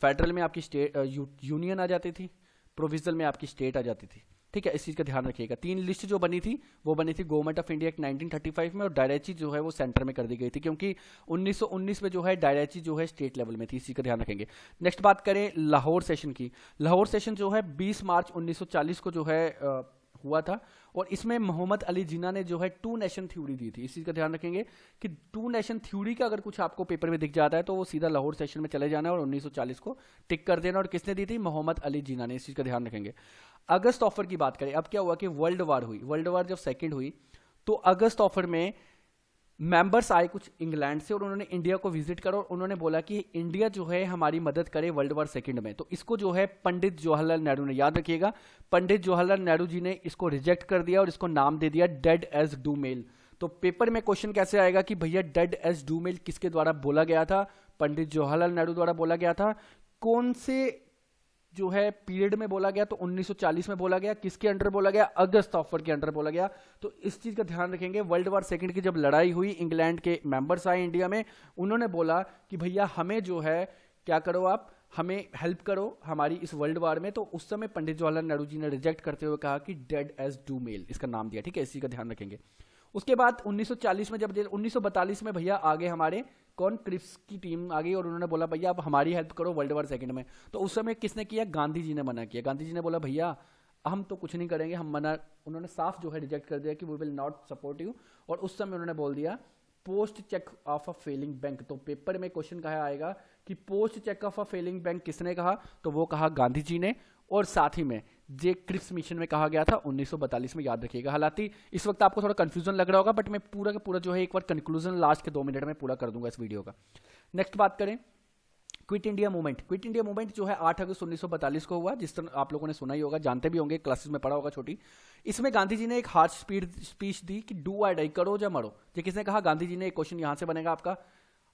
फेडरल में आपकी स्टेट यूनियन आ जाती थी, प्रोविजनल में आपकी स्टेट आ जाती थी। ठीक है, इस चीज का ध्यान रखिएगा। 3 लिस्ट जो बनी थी वो बनी थी गवर्नमेंट ऑफ इंडिया एक्ट 1935 में और डायरेक्ची जो है वो सेंटर में कर दी गई थी, क्योंकि 1919 में जो है डायरेक्ची जो है स्टेट लेवल में थी। इसी का ध्यान रखेंगे। नेक्स्ट बात करें लाहौर सेशन की। लाहौर सेशन जो है 20 मार्च 1940 को जो है हुआ था और इसमें मोहम्मद अली जिन्ना ने जो है 2 नेशन थ्योरी दी थी। इस चीज का ध्यान रखेंगे कि 2 नेशन थ्योरी का अगर कुछ आपको पेपर में दिख जाता है तो वो सीधा लाहौर सेशन में चले जाना है और 1940 को टिक कर देना। और किसने दी थी? मोहम्मद अली जिन्ना ने। इस चीज का ध्यान रखेंगे। अगस्त ऑफर की बात करें, अब क्या हुआ कि वर्ल्ड वार हुई। वर्ल्ड वार जब सेकेंड हुई तो अगस्त ऑफर में मेंबर्स आए कुछ इंग्लैंड से और उन्होंने इंडिया को विजिट करा और उन्होंने बोला कि इंडिया जो है हमारी मदद करे वर्ल्ड वार सेकंड में। तो इसको जो है पंडित जवाहरलाल नेहरू ने, याद रखिएगा, पंडित जवाहरलाल नेहरू जी ने इसको रिजेक्ट कर दिया और इसको नाम दे दिया डेड एज डू मेल। तो पेपर में क्वेश्चन कैसे आएगा कि भैया डेड एज डू मेल किसके द्वारा बोला गया था? पंडित जवाहरलाल नेहरू द्वारा बोला गया था। कौन से जो है पीरियड में बोला गया? तो 1940 में बोला गया। किसके अंडर बोला गया? अगस्त ऑफर के अंडर बोला गया। तो इस चीज का ध्यान रखेंगे। वर्ल्ड वार सेकंड की जब लड़ाई हुई, इंग्लैंड के मेंबर्स आए इंडिया में, उन्होंने बोला कि भैया हमें जो है क्या करो, आप हमें हेल्प करो हमारी इस वर्ल्ड वार में। तो उस समय पंडित जवाहरलाल नेहरू जी ने रिजेक्ट करते हुए कहा कि डेड एज डू मेल, इसका नाम दिया। ठीक है, इसी का ध्यान रखेंगे। उसके बाद 1940 में जब 1942 में भैया आगे हमारे कौन, क्रिप्स की टीम आ गई और उन्होंने बोला भैया आप हमारी हेल्प करो वर्ल्ड वार सेकंड में। तो उस समय किसने किया? गांधी जी ने मना किया। गांधी जी ने बोला भैया हम तो कुछ नहीं करेंगे, हम मना, उन्होंने साफ जो है रिजेक्ट कर दिया कि we will not support you. और उस समय उन्होंने बोल दिया post cheque of a failing bank. तो पेपर में क्वेश्चन कहा आएगा कि post cheque of a failing bank किसने कहा? तो वो कहा गांधी जी ने। और साथ ही में जे क्रिप्स मिशन में कहा गया था 1942 में, याद रखिएगा। हालांकि इस वक्त आपको थोड़ा कंफ्यूजन लग रहा होगा बट मैं पूरा का पूरा जो है एक बार कंक्लूजन लास्ट के 2 मिनट में पूरा कर दूंगा इस वीडियो का। नेक्स्ट बात करें quit India movement. Quit India movement जो है 8 अगस्त 1942 को हुआ, जिस तरह आप लोगों ने सुना ही होगा, जानते भी होंगे, क्लासेस में पढ़ा होगा छोटी। इसमें गांधी जी ने एक हार्श स्पीच दी कि डू और डाई, करो या मरो। ये किसने कहा? गांधी जी ने। एक क्वेश्चन यहां से बनेगा आपका,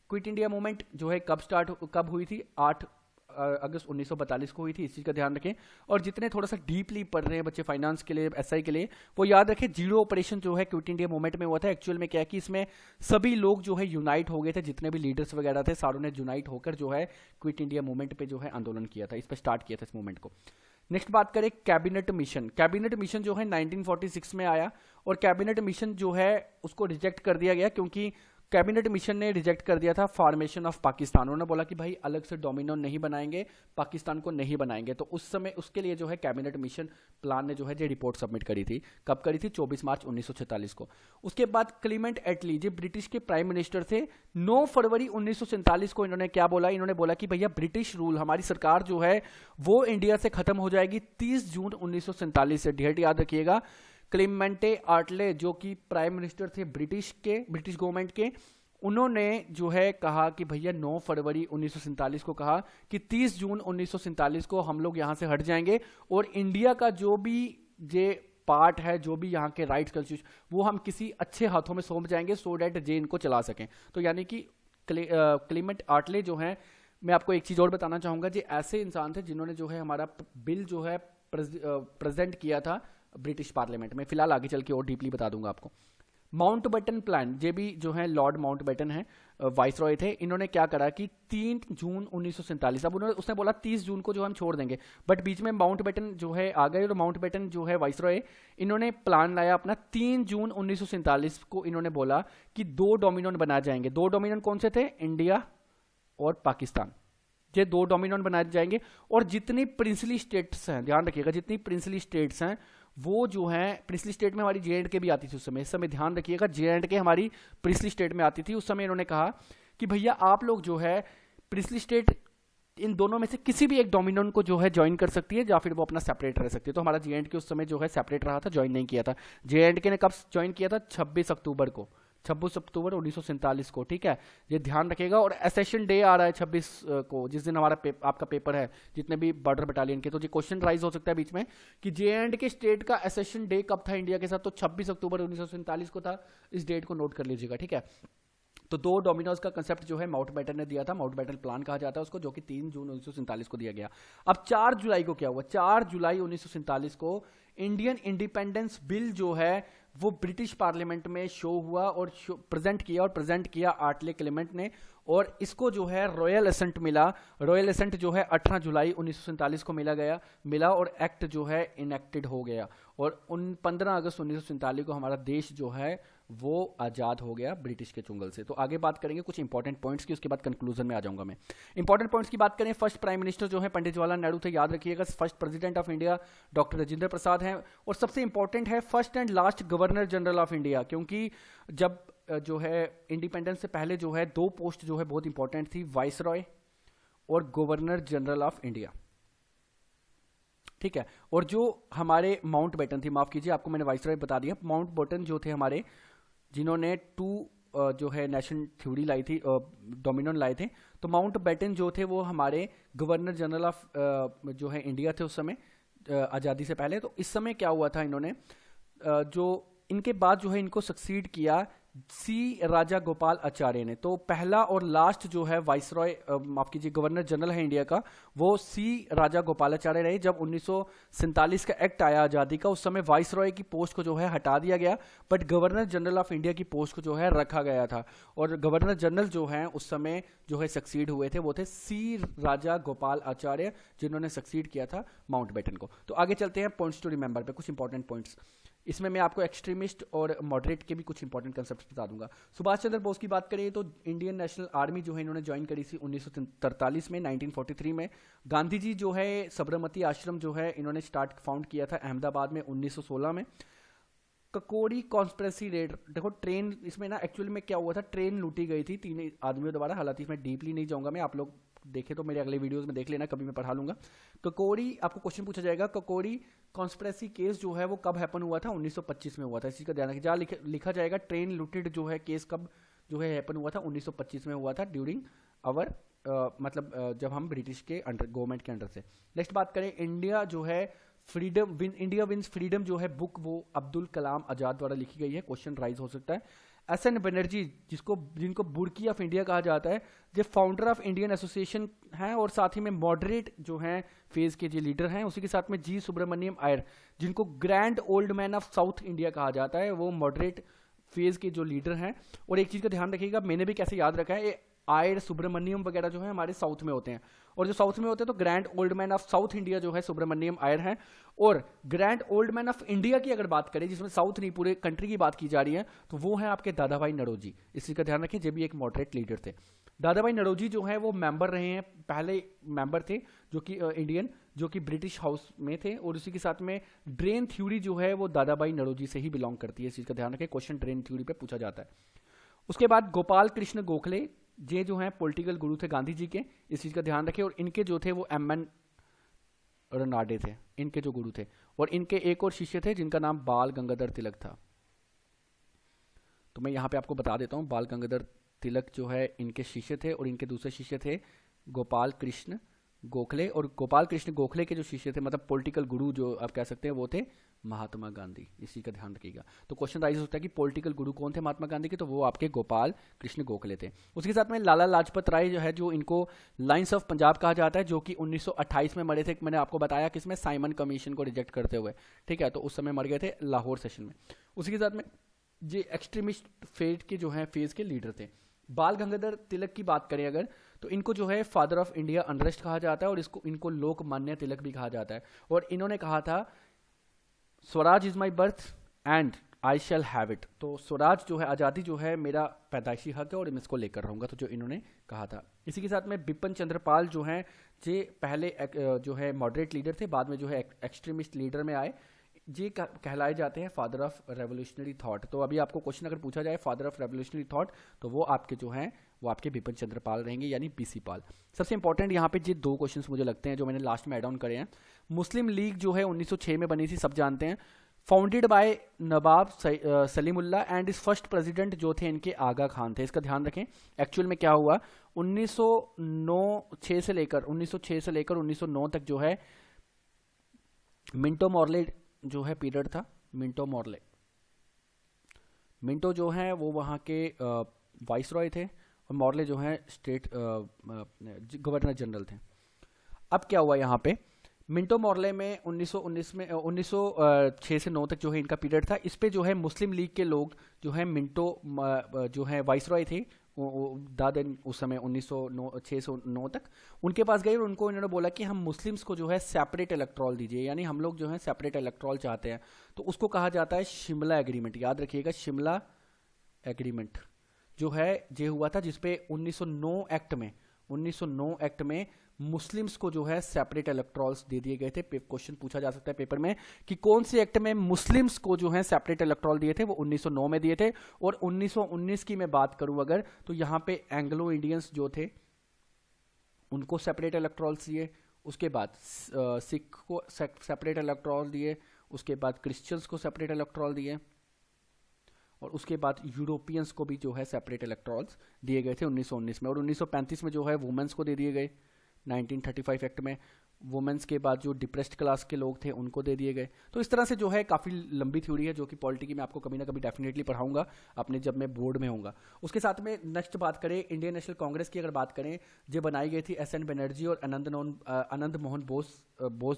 क्विट इंडिया मूवमेंट जो है कब हुई थी? 8 अगस्त 1942 को हुई थी। इस चीज का ध्यान रखें। और जितने थोड़ा सा डीपली पढ़ रहे हैं बच्चे फाइनेंस के लिए, एसआई के लिए, वो याद रखें जीरो ऑपरेशन जो है क्विट इंडिया मूवमेंट में हुआ था। एक्चुअल में क्या है कि इसमें सभी लोग जो है यूनाइट हो गए थे, जितने भी लीडर्स वगैरह थे सारों ने यूनाइट होकर जो है क्विट इंडिया मूवमेंट पे जो है आंदोलन किया था, इस पर स्टार्ट किया था इस मूवमेंट को। नेक्स्ट बात करें कैबिनेट मिशन। कैबिनेट मिशन जो है 1946 में आया और कैबिनेट मिशन जो है उसको रिजेक्ट कर दिया गया, क्योंकि कैबिनेट मिशन ने रिजेक्ट कर दिया था फॉर्मेशन ऑफ पाकिस्तान। उन्होंने बोला कि भाई अलग से डोमिनियन नहीं बनाएंगे, पाकिस्तान को नहीं बनाएंगे। तो उस समय उसके लिए जो है कैबिनेट मिशन प्लान ने जो है ये रिपोर्ट सबमिट करी थी। कब करी थी? 24 मार्च 1946 को। उसके बाद क्लीमेंट एटली जो ब्रिटिश के प्राइम मिनिस्टर थे, 9 फरवरी 1947 को इन्होंने क्या बोला? इन्होंने बोला कि भैया ब्रिटिश रूल, हमारी सरकार जो है वो इंडिया से खत्म हो जाएगी 30 जून 1947 से। डेट याद रखिएगा। क्लेमेंटे आर्टले जो कि प्राइम मिनिस्टर थे ब्रिटिश गवर्नमेंट के, उन्होंने जो है कहा कि भैया 9 फरवरी 1947 को कहा कि 30 जून 1947 को हम लोग यहां से हट जाएंगे और इंडिया का जो भी जे पार्ट है, जो भी यहाँ के राइट्स कॉन्स्टिट्यूशन, वो हम किसी अच्छे हाथों में सौंप जाएंगे सो डैट जे इनको चला सकें। तो यानी कि क्लेमेंट आर्टले जो है, मैं आपको एक चीज और बताना चाहूंगा, जो ऐसे इंसान थे जिन्होंने जो है हमारा बिल जो है प्रेजेंट किया था ब्रिटिश पार्लियामेंट में। फिलहाल आगे चल के और डीपली बता दूंगा आपको। माउंटबेटन प्लान, ये भी जो है लॉर्ड माउंटबेटन है, वाइस रॉय थे। इन्होंने क्या करा कि 3 जून 1947, अब उसने बोला 30 जून को जो हम छोड़ देंगे, बट बीच में माउंटबेटन जो है आ गए और माउंटबेटन जो है वाइस रॉय, इन्होंने प्लान लाया अपना। 3 जून 1947 को इन्होंने बोला कि 2 डोमिनियन बनाए जाएंगे। 2 डोमिनियन कौन से थे? इंडिया और पाकिस्तान। ये 2 डोमिनियन बनाए जाएंगे और जितनी प्रिंसली स्टेट्स हैं, ध्यान रखिएगा, जितनी प्रिंसली स्टेट्स हैं वो जो है, प्रिंसली स्टेट में हमारी जे.एंड.के भी आती थी उस समय। इस समय ध्यान रखिएगा, जे.एंड.के हमारी प्रिंसली स्टेट में आती थी। उस समय इन्होंने कहा कि भैया आप लोग जो है प्रिंसली स्टेट इन दोनों में से किसी भी एक डोमिनियन को जो है ज्वाइन कर सकती है या फिर वो अपना सेपरेट रह सकती है। तो हमारा जे.एंड.के उस समय जो है सेपरेट रहा था, ज्वाइन नहीं किया था। जे.एंड.के ने कब ज्वाइन किया था? 26 अक्टूबर को। 26 अक्टूबर 1947 को, ठीक है, ये ध्यान रखेगा। और एसेशन डे आ रहा है 26 को, जिस दिन हमारा आपका पेपर है जितने भी बॉर्डर बटालियन के, तो ये क्वेश्चन राइज हो सकता है बीच में कि J&K स्टेट का एसेशन डे कब था इंडिया के साथ, तो 26 अक्टूबर 1947 को था। इस डेट को नोट कर लीजिएगा, ठीक है। तो 2 डोमिनोज का कंसेप्ट जो है माउंटबेटन ने दिया था, माउंटबेटन प्लान कहा जाता है उसको, जो कि 3 जून 1947 को दिया गया। अब 4 जुलाई को क्या हुआ, 4 जुलाई 1947 को इंडियन इंडिपेंडेंस बिल जो है वो ब्रिटिश पार्लियामेंट में शो हुआ और प्रेजेंट किया आर्टले क्लेमेंट ने, और इसको जो है रॉयल एसेंट मिला। रॉयल एसेंट जो है 18 जुलाई 1947 को मिला और एक्ट जो है इनेक्टेड हो गया। और 15 अगस्त 1947 को हमारा देश जो है वो आज़ाद हो गया ब्रिटिश के चुंगल से। तो आगे बात करेंगे कुछ इंपॉर्टेंट पॉइंट्स की, उसके बाद कंक्लूजन में आ जाऊंगा मैं। इंपॉर्टेंट पॉइंट्स की बात करें, फर्स्ट प्राइम मिनिस्टर जो है पंडित जवाहरलाल नेहरू थे, याद रखिएगा। First president of India doctor Rajendra Prasad हैं। और सबसे इंपॉर्टेंट है first and last governor general of India, क्योंकि जब जो है इंडिपेंडेंस से पहले जो है 2 पोस्ट जो है बहुत इंपॉर्टेंट थी, वाइसरॉय और गवर्नर जनरल ऑफ इंडिया, ठीक है। और जो हमारे माउंटबेटन थी, माफ कीजिए आपको मैंने वाइसरॉय बता दिया, माउंटबेटन जो थे हमारे, जिन्होंने 2 जो है नेशन थ्योरी लाई थी, डोमिनियन लाए थे, तो माउंटबेटन जो थे वो हमारे गवर्नर जनरल ऑफ जो है इंडिया थे उस समय, आज़ादी से पहले। तो इस समय क्या हुआ था, इन्होंने जो इनके बाद जो है इनको सक्सीड किया सी राजा गोपाल आचार्य ने। तो पहला और लास्ट जो है वाइसरॉय, माफ कीजिए गवर्नर जनरल है इंडिया का, वो सी राजा गोपालाचार्य रहे। जब 1947 का एक्ट आया आज़ादी का, उस समय वाइसरॉय की पोस्ट को जो है हटा दिया गया, but governor general of India की पोस्ट को जो है रखा गया था। और गवर्नर जनरल जो है उस समय जो है सक्सीड हुए थे वो थे सी राजा गोपाल आचार्य, जिन्होंने सक्सीड किया था माउंटबेटन को। तो आगे चलते हैं पॉइंट्स टू रिमेंबर पे, कुछ इंपॉर्टेंट पॉइंट्स। इसमें मैं आपको एक्सट्रीमिस्ट और मॉडरेट के भी कुछ इंपॉर्टेंट कंसेप्ट बता दूंगा। सुभाष चंद्र बोस की बात करें तो इंडियन नेशनल आर्मी जो है इन्होंने ज्वाइन करी थी 1943 में, 1943 में। गांधी जी जो है साबरमती आश्रम जो है इन्होंने फाउंड किया था अहमदाबाद में 1916 में। ककोरी कॉन्स्पिरेसी रेड, देखो ट्रेन, इसमें ना एक्चुअली में क्या हुआ था, ट्रेन लूटी गई थी 3 आदमियों द्वारा। हालांकि इसमें डीपली नहीं जाऊंगा मैं, आप लोग देखे तो मेरे अगले वीडियोस में देख लेना, कभी मैं पढ़ा लूंगा। ककोरी, आपको क्वेश्चन पूछा जाएगा, ककोरी कॉन्स्पिरेसी केस जो है वो कब हैपन हुआ था, 1925 में हुआ था। इसी का ध्यान रखिए, जहाँ लिखा जाएगा ट्रेन लूटेड जो है केस कब जो है हैपन हुआ था, 1925 में हुआ था, ड्यूरिंग आवर जब हम ब्रिटिश के अंडर, गवर्नमेंट के अंडर से। नेक्स्ट बात करें, इंडिया जो है इंडिया विंस फ्रीडम जो है बुक, वो अब्दुल कलाम आजाद द्वारा लिखी गई है। क्वेश्चन राइज हो सकता है। एस.एन. बनर्जी, जिनको बुर्की ऑफ इंडिया कहा जाता है, जो फाउंडर ऑफ इंडियन एसोसिएशन हैं और साथ ही में मॉडरेट जो हैं फेज के जो लीडर हैं। उसी के साथ में जी सुब्रमण्यम आयर, जिनको grand old man of south India कहा जाता है, वो मॉडरेट फेज के जो लीडर हैं। और एक चीज़ का ध्यान रखिएगा, मैंने भी कैसे याद रखा है, ये आयर सुब्रमण्यम वगैरह जो है हमारे साउथ में होते हैं, और जो साउथ में होते हैं तो grand old man of south India जो है सुब्रमण्यम आयर हैं। और grand old man of India की अगर बात करें, जिसमें साउथ नहीं पूरे कंट्री की बात की जा रही है, तो वो है आपके दादा भाई नौरोजी। इस चीज़ का ध्यान रखें, जब भी एक मॉडरेट लीडर थे। दादा भाई नौरोजी जो है वो मेंबर रहे हैं, पहले मेंबर थे जो कि इंडियन, जो कि ब्रिटिश हाउस में थे। और उसी के साथ में ड्रेन थ्योरी जो है वो दादा भाई नौरोजी से ही बिलोंग करती है। इस चीज़ का ध्यान रखें, क्वेश्चन ड्रेन थ्योरी पे पूछा जाता है। उसके बाद गोपाल कृष्ण गोखले, ये जो हैं पॉलिटिकल गुरु थे गांधी जी के, इस चीज़ का ध्यान रखें। और इनके जो थे वो M.N. रनाडे थे, इनके जो गुरु थे। और इनके एक और शिष्य थे जिनका नाम बाल गंगाधर तिलक था। तो मैं यहाँ पे आपको बता देता हूँ, बाल गंगाधर तिलक जो है इनके शिष्य थे, और इनके दूसरे शिष्य थे गोपाल कृष्ण गोखले। और गोपाल कृष्ण गोखले के जो शिष्य थे, मतलब पॉलिटिकल गुरु जो आप कह सकते हैं, वो थे महात्मा गांधी। इसी का ध्यान रखिएगा। तो क्वेश्चन राइज होता है कि पॉलिटिकल गुरु कौन थे महात्मा गांधी के, तो वो आपके गोपाल कृष्ण गोखले थे। उसके साथ में लाला लाजपत राय जो है, जो इनको लाइन्स ऑफ पंजाब कहा जाता है, जो कि 1928 में मरे थे। मैंने आपको बताया किसमें, साइमन कमीशन को रिजेक्ट करते हुए, ठीक है। तो उस समय मर गए थे लाहौर सेशन में। उसी के साथ में ये एक्सट्रीमिस्ट फेज के जो है फेज के लीडर थे। बाल गंगाधर तिलक की बात करें अगर, तो इनको जो है फादर ऑफ इंडिया अनरेस्ट कहा जाता है, और इनको लोकमान्य तिलक भी कहा जाता है। और इन्होंने कहा था Swaraj is my birth and I shall have it. तो स्वराज जो है, आज़ादी जो है मेरा पैदाइशी हक है और मैं इसको लेकर रहूँगा, तो जो इन्होंने कहा था। इसी के साथ में बिपिन चंद्र पाल जो हैं, ये पहले जो है मॉडरेट लीडर थे, बाद में जो है एक्सट्रीमिस्ट लीडर में आए। ये कहलाए जाते हैं फादर ऑफ रेवोल्यूशनरी थॉट। तो अभी आपको क्वेश्चन अगर पूछा जाए फादर ऑफ रेवोल्यूशनरी थॉट, तो वो आपके जो हैं वो आपके बिपिन चंद्र पाल रहेंगे, यानी BC पाल। सबसे इंपॉर्टेंट यहाँ पे ये 2 क्वेश्चंस मुझे लगते हैं जो मैंने लास्ट में ऐड ऑन करे हैं। मुस्लिम लीग जो है 1906 में बनी थी, सब जानते हैं। Founded by Nawab Salimullah and इस फर्स्ट प्रेसिडेंट जो थे इनके आगा खान थे। इसका ध्यान रखें। एक्चुअल में क्या हुआ, 1906 से लेकर 1909 तक जो है मिंटो मॉर्ले जो है पीरियड था। मिंटो जो है वो वहाँ के वाइसरॉय थे और मॉर्ले जो है स्टेट गवर्नर जनरल थे। अब क्या हुआ यहाँ पे, मिंटो मॉर्ले में 1906 से 9 तक जो है इनका पीरियड था। इस पे जो है मुस्लिम लीग के लोग जो है मिंटो जो है वाइसरॉय थे दादन उस समय 1906 से 9 तक उनके पास गए और उनको इन्होंने बोला कि हम मुस्लिम्स को जो है सेपरेट इलेक्ट्रॉल दीजिए, यानी हम लोग जो है सेपरेट इलेक्ट्रॉल चाहते हैं। तो उसको कहा जाता है शिमला एग्रीमेंट। याद रखिएगा, शिमला एग्रीमेंट जो है ये हुआ था, जिसपे 1909 एक्ट में मुस्लिम्स को जो है सेपरेट इलेक्ट्रॉल्स दे दिए गए थे। क्वेश्चन पूछा जा सकता है पेपर में कि कौन से एक्ट में मुस्लिम्स को जो है सेपरेट इलेक्ट्रॉल दिए थे। वो 1909 में दिए थे। और 1919 की मैं बात करूं अगर, तो यहां पे एंग्लो इंडियंस जो थे उनको सेपरेट इलेक्ट्रॉल्स दिए। उसके बाद सिख को सेपरेट इलेक्ट्रॉल दिए। उसके बाद क्रिश्चियंस को सेपरेट इलेक्ट्रॉल दिए। और उसके बाद यूरोपियंस को भी जो है सेपरेट इलेक्ट्रॉल्स दिए गए थे 1919 में। और 1935 में जो है वुमेन्स को दे दिए गए 1935 एक्ट में। वुमेन्स के बाद जो डिप्रेस्ड क्लास के लोग थे उनको दे दिए गए। तो इस तरह से जो है काफ़ी लंबी थ्योरी है जो कि पॉलिटी की मैं आपको कभी ना कभी डेफिनेटली पढ़ाऊंगा अपने जब मैं बोर्ड में होऊंगा। उसके साथ में नेक्स्ट बात करें इंडियन नेशनल कांग्रेस की, अगर बात करें जो बनाई गई थी एस.एन. बनर्जी और आनंद मोहन बोस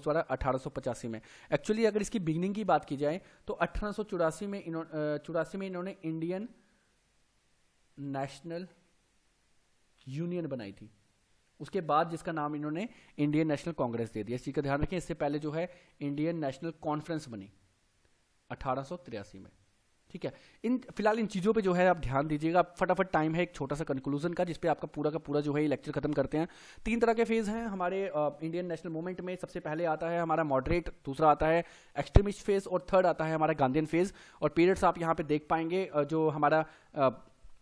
द्वारा 1885 में। एक्चुअली अगर इसकी बिगिनिंग की बात की जाए तो 1884 में इन्होंने इंडियन नेशनल यूनियन बनाई थी। उसके बाद जिसका नाम इन्होंने इंडियन नेशनल कांग्रेस दे दिया। इस चीज का ध्यान रखें। इससे पहले जो है इंडियन नेशनल कॉन्फ्रेंस बनी 1883 में। ठीक है, फिलहाल इन चीज़ों पे जो है आप ध्यान दीजिएगा। फटाफट टाइम है एक छोटा सा कंक्लूजन का, जिसपे आपका पूरा का पूरा जो है लेक्चर खत्म करते हैं। 3 तरह के फेज हैं हमारे इंडियन नेशनल मूवमेंट में। सबसे पहले आता है हमारा मॉडरेट, दूसरा आता है एक्सट्रीमिस्ट फेज और थर्ड आता है हमारा गांधीयन फेज। और पीरियड्स आप यहाँ पे देख पाएंगे। जो हमारा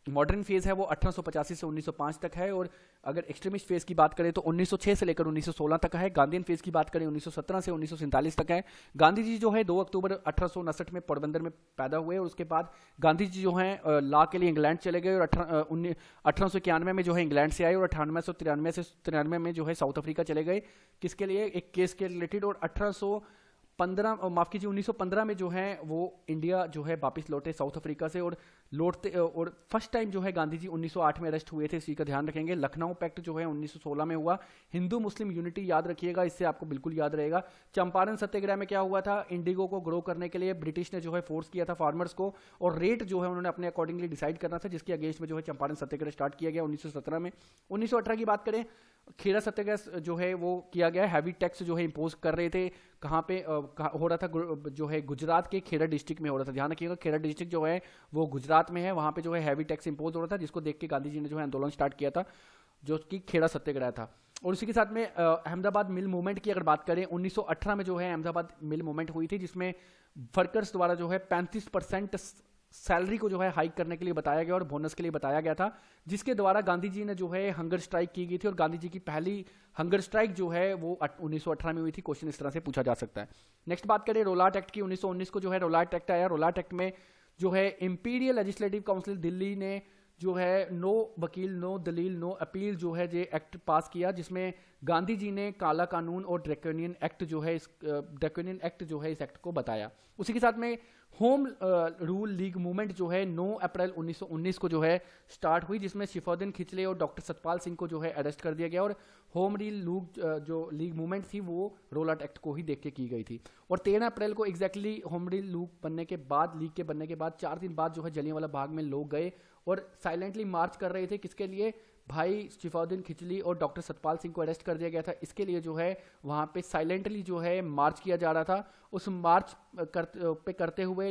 मॉडर्न फेज है वो 1885 से 1905 तक है। और अगर एक्सट्रीमिस्ट फेज की बात करें तो 1906 से लेकर 1916 तक है। गांधीयन फेज की बात करें 1917 से 1947 तक है। गांधी जी जो है 2 अक्टूबर 1859 में पोरबंदर में पैदा हुए। और उसके बाद गांधी जी जो है लॉ के लिए इंग्लैंड चले गए और 1891 में जो है इंग्लैंड से आए। और 1893 में जो है साउथ अफ्रीका चले गए, किसके लिए, एक केस के रिलेटेड। और 1915 में जो है वो इंडिया जो है वापस लौटे साउथ अफ्रीका से। और फर्स्ट टाइम जो है गांधी जी 1908 में अरेस्ट हुए थे, इसी का ध्यान रखेंगे। लखनऊ पैक्ट जो है 1916 में हुआ। हिंदू मुस्लिम यूनिटी याद रखिएगा, इससे आपको बिल्कुल याद रहेगा। चंपारण सत्याग्रह में क्या हुआ था, इंडिगो को ग्रो करने के लिए ब्रिटिश ने जो है फोर्स किया था फार्मर्स को, और रेट जो है उन्होंने अपने अकॉर्डिंगली डिसाइड करना था, जिसके अगेंस्ट में जो है चंपारण सत्याग्रह स्टार्ट किया गया 1917 में। 1918 की बात करें, खेड़ा सत्याग्रह जो है वो किया गया। हैवी टैक्स जो है इंपोज कर रहे थे, कहाँ पे हो रहा था, जो है गुजरात के खेड़ा डिस्ट्रिक्ट में हो रहा था। ध्यान रखिएगा, खेड़ा डिस्ट्रिक्ट जो है वो गुजरात में है, वहां पे जो है हैवी टैक्स इंपोज हो रहा था, जिसको देख के गांधी जी ने जो है आंदोलन स्टार्ट किया था, जो कि खेड़ा सत्याग्रह था। और उसी के साथ में अहमदाबाद मिल मूवमेंट की अगर बात करें, 1918 में जो है अहमदाबाद मिल मूवमेंट हुई थी, जिसमें वर्कर्स द्वारा जो है 35% सैलरी को जो है हाइक करने के लिए बताया गया और बोनस के लिए बताया गया था, जिसके द्वारा गांधी जी ने जो है हंगर स्ट्राइक की गई थी। और गांधी जी की पहली हंगर स्ट्राइक जो है वो 1918 में हुई थी। क्वेश्चन इस तरह से पूछा जा सकता है। नेक्स्ट बात करें रोलाट एक्ट की, 1919 को जो है रोलाट एक्ट आया। रोलाट एक्ट में जो है इंपीरियल लेजिस्लेटिव काउंसिल दिल्ली ने जो है नो वकील नो दलील नो अपील जो है ये एक्ट पास किया, जिसमें गांधी जी ने काला कानून और ड्रैकोनियन एक्ट जो है इस एक्ट को बताया। उसी के साथ में होम रूल लीग मूवमेंट जो है 9 अप्रैल 1919 को जो है स्टार्ट हुई, जिसमें शिफाउद्दीन खिचले और डॉक्टर सतपाल सिंह को जो है अरेस्ट कर दिया गया। और होम रूल जो लीग मूवमेंट थी वो रोलाट एक्ट को ही देख के की गई थी। और 13 अप्रैल को एग्जैक्टली होम रूल लीग बनने के बाद 4 दिन बाद जो है जलियांवाला बाग में लोग गए और साइलेंटली मार्च कर रहे थे। किसके लिए, भाई शिफाउद्दीन खिचली और डॉक्टर सतपाल सिंह को अरेस्ट कर दिया गया था, इसके लिए जो है वहां पे साइलेंटली जो है मार्च किया जा रहा था। उस मार्च करते हुए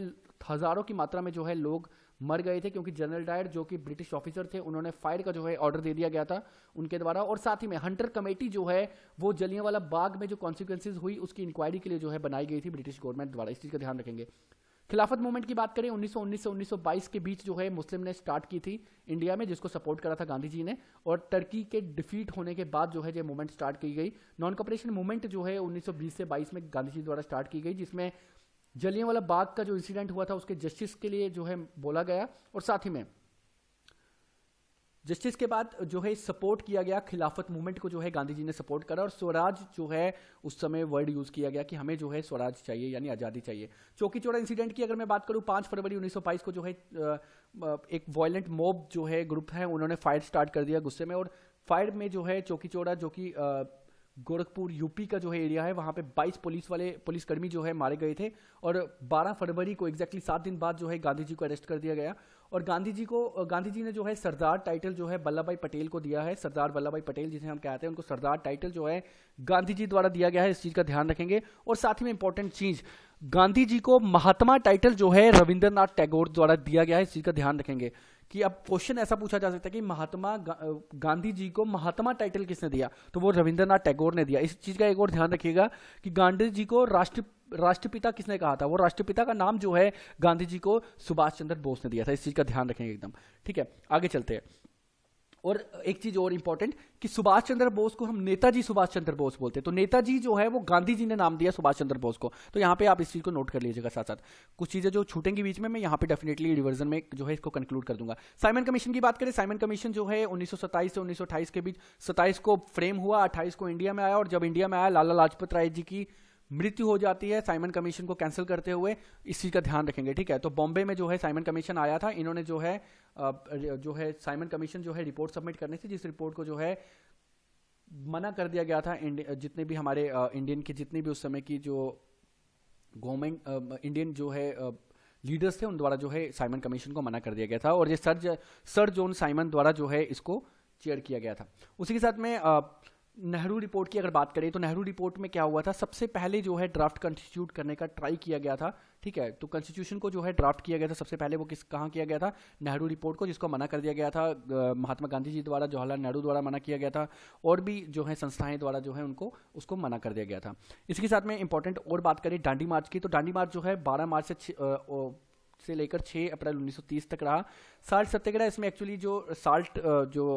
हजारों की मात्रा में जो है लोग मर गए थे, क्योंकि जनरल डायर जो कि ब्रिटिश ऑफिसर थे, उन्होंने फायर का जो है ऑर्डर दे दिया गया था उनके द्वारा। और साथ ही में हंटर कमेटी जो है वो जलियांवाला बाग में जो कॉन्सिक्वेंसेज हुई उसकी इंक्वायरी के लिए जो है बनाई गई थी ब्रिटिश गवर्नमेंट द्वारा। इस चीज का ध्यान रखेंगे। खिलाफत मूवमेंट की बात करें, 1919 से 1922 के बीच जो है मुस्लिम ने स्टार्ट की थी इंडिया में, जिसको सपोर्ट करा था गांधी जी ने। और टर्की के डिफीट होने के बाद जो है ये मूवमेंट स्टार्ट की गई। नॉन कॉपरेशन मूवमेंट जो है 1920 से 22 में गांधी जी द्वारा स्टार्ट की गई, जिसमें जलियांवाला बाग का जो इंसिडेंट हुआ था उसके जस्टिस के लिए जो है बोला गया, और साथ ही में जस्टिस के बाद जो है सपोर्ट किया गया खिलाफत मूवमेंट को, जो है गांधी जी ने सपोर्ट करा, और स्वराज जो है उस समय वर्ड यूज किया गया कि हमें जो है स्वराज चाहिए यानी आज़ादी चाहिए। चौकी चौड़ा इंसिडेंट की अगर मैं बात करूं, 5 फरवरी 1922 को जो है एक वायलेंट मॉब जो है ग्रुप है उन्होंने फायर स्टार्ट कर दिया गुस्से में, और फायर में जो है चौकी चौड़ा जो कि गोरखपुर यूपी का जो है एरिया है, वहां पे 22 पुलिसकर्मी जो है मारे गए थे, और 12 फरवरी को एग्जैक्टली 7 दिन बाद जो है गांधी जी को अरेस्ट कर दिया गया। और गांधी जी ने जो है सरदार टाइटल जो है वल्लभ भाई पटेल को दिया है, सरदार वल्लभ भाई पटेल जिसे हम कहते हैं, उनको सरदार टाइटल जो है गांधी जी द्वारा दिया गया है, इस चीज का ध्यान रखेंगे। और साथ ही में इंपॉर्टेंट चीज, गांधी जी को महात्मा टाइटल जो है रविंद्रनाथ टैगोर द्वारा दिया गया है, इस चीज का ध्यान रखेंगे कि अब क्वेश्चन ऐसा पूछा जा सकता है कि गांधी जी को महात्मा टाइटल किसने दिया, तो वो रविंद्रनाथ टैगोर ने दिया। इस चीज का एक और ध्यान रखिएगा कि गांधी जी को राष्ट्रपिता किसने कहा था, वो राष्ट्रपिता का नाम जो है गांधी जी को सुभाष चंद्र बोस ने दिया था, इस चीज का ध्यान रखेंगे एकदम, ठीक है। आगे चलते हैं। और एक चीज और इंपॉर्टेंट कि सुभाष चंद्र बोस को हम नेताजी सुभाष चंद्र बोस बोलते हैं, तो नेताजी जो है वो गांधी जी ने नाम दिया सुभाष चंद्र बोस को, तो यहाँ पे आप इस चीज को नोट कर लीजिएगा। साथ साथ कुछ चीजें जो छूटेंगी बीच में मैं यहाँ पे डेफिनेटली रिवर्जन में जो है इसको कंक्लूड कर दूंगा। साइमन कमीशन की बात करें, साइमन कमीशन जो है 1927 से 1928 के बीच, 27 को फ्रेम हुआ, 28 को इंडिया में आया, और जब इंडिया में आया लाला लाजपत राय जी की मृत्यु हो जाती है साइमन कमीशन को कैंसिल करते हुए, इस चीज का ध्यान रखेंगे, ठीक है। तो बॉम्बे में जो है साइमन कमीशन आया था, इन्होंने जो है साइमन कमीशन जो है रिपोर्ट सबमिट करने से, जिस रिपोर्ट को जो है मना कर दिया गया था जितने भी हमारे इंडियन के जितने भी उस समय की जो गवर्नमेंट इंडियन जो है लीडर्स थे उन द्वारा जो है साइमन कमीशन को मना कर दिया गया था, और ये सर जॉन साइमन द्वारा जो है इसको चेयर किया गया था। उसी के साथ में नेहरू रिपोर्ट की अगर बात करें तो नेहरू रिपोर्ट में क्या हुआ था, सबसे पहले जो है ड्राफ्ट कॉन्स्टिट्यूट करने का ट्राई किया गया था, ठीक है। तो कॉन्स्टिट्यूशन को जो है ड्राफ्ट किया गया था सबसे पहले, वो कहाँ किया गया था, नेहरू रिपोर्ट को, जिसको मना कर दिया गया था महात्मा गांधी जी द्वारा, जवाहरलाल नेहरू द्वारा मना किया गया था, और भी जो है संस्थाएं द्वारा जो है उसको मना कर दिया गया था। इसके साथ में इंपॉर्टेंट और बात करें दांडी मार्च की, तो दांडी मार्च जो है 12 मार्च से लेकर 6 अप्रैल 1930 तक रहा। साल्ट सत्याग्रह, इसमें एक्चुअली जो साल्ट जो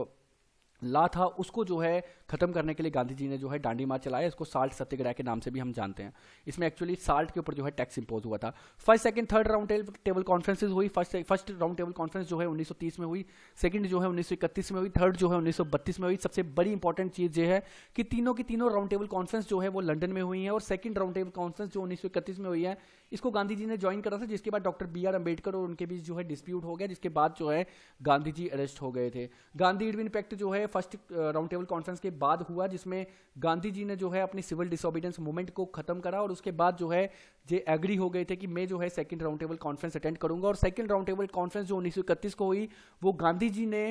ला था उसको जो है खत्म करने के लिए गांधी जी ने जो है दांडी मार्च चलाया, इसको साल्ट सत्याग्रह के नाम से भी हम जानते हैं। इसमें एक्चुअली साल्ट के ऊपर जो है टैक्स इंपोज हुआ था। First second third round table conferences हुई। फर्स्ट राउंड टेबल कॉन्फ्रेंस जो है 1930 में हुई, सेकंड जो है 1931 में हुई, थर्ड जो है 1932 में हुई। सबसे बड़ी इंपॉर्टेंट चीज ये है कि तीनों की तीनों राउंड टेबल कॉन्फ्रेंस जो है वो लंदन में हुई है, और सेकंड राउंड टेबल कॉन्फ्रेंस जो 1931 में हुई है इसको गांधी जी ने ज्वाइन करा था, जिसके बाद डॉक्टर बी आर अम्बेडकर और उनके बीच जो है डिस्प्यूट हो गया, जिसके बाद जो है गांधी जी अरेस्ट हो गए थे। गांधी इरविन पैक्ट जो है फर्स्ट राउंड टेबल कॉन्फ्रेंस के बाद हुआ, जिसमें गांधी जी ने जो है अपनी सिविल डिसोबीडियंस मूवमेंट को खत्म करा, और उसके बाद जो है जे एग्री हो गए थे कि मैं जो है second round table conference attend करूंगा। और सेकंड राउंड टेबल कॉन्फ्रेंस जो 1931 को हुई वो गांधी जी ने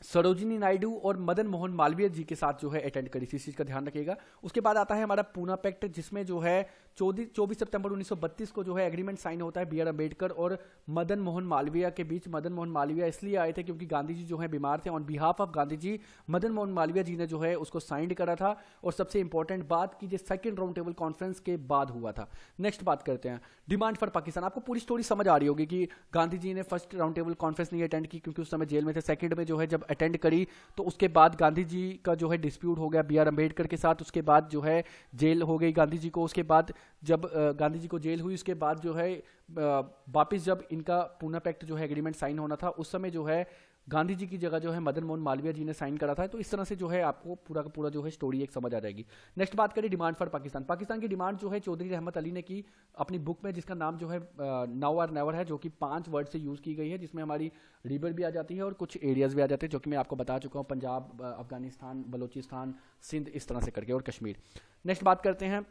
सरोजिनी नायडू और मदन मोहन मालवीय जी के साथ जो है अटेंड करी थी, इस चीज का ध्यान रखिएगा। उसके बाद आता है हमारा पूना पैक्ट, जिसमें जो है 24 सितंबर 1932 को जो है एग्रीमेंट साइन होता है बी आर अम्बेडकर और मदन मोहन मालवीय के बीच। मदन मोहन मालवीय इसलिए आए थे क्योंकि गांधी जी जो है बीमार थे, on behalf of Gandhi ji Madan Mohan Malviya जी ने जो है उसको साइन करा था। और सबसे इंपॉर्टेंट बात की जो सेकंड राउंड टेबल कॉन्फ्रेंस के बाद हुआ था। नेक्स्ट बात करते हैं डिमांड फॉर पाकिस्तान। आपको पूरी स्टोरी समझ आ रही होगी कि गांधी जी ने फर्स्ट राउंड टेबल कॉन्फ्रेंस नहीं अटेंड की क्योंकि उस समय जेल में थे। सेकंड में जो है जब अटेंड करी तो उसके बाद गांधी जी का जो है डिस्प्यूट हो गया बी आर अम्बेडकर के साथ, उसके बाद जो है जेल हो गई गांधी जी को। उसके बाद जब गांधी जी को जेल हुई उसके बाद जो है वापिस जब इनका पूना पैक्ट जो है एग्रीमेंट साइन होना था उस समय जो है गांधी जी की जगह जो है मदन मोहन मालवीय जी ने साइन करा था। तो इस तरह से जो है आपको पूरा का पूरा जो है स्टोरी एक समझ आ जाएगी। नेक्स्ट बात करें डिमांड फॉर पाकिस्तान। पाकिस्तान की डिमांड जो है चौधरी रहमत अली ने की अपनी बुक में, जिसका नाम जो है नाउ और नेवर है, जो कि 5 वर्ड से यूज की गई है, जिसमें हमारी रिवर भी आ जाती है और कुछ एरियाज भी आ जाते हैं, जो कि मैं आपको बता चुका हूँ, पंजाब, अफगानिस्तान, बलोचिस्तान, सिंध, इस तरह से करके, और कश्मीर। नेक्स्ट बात करते हैं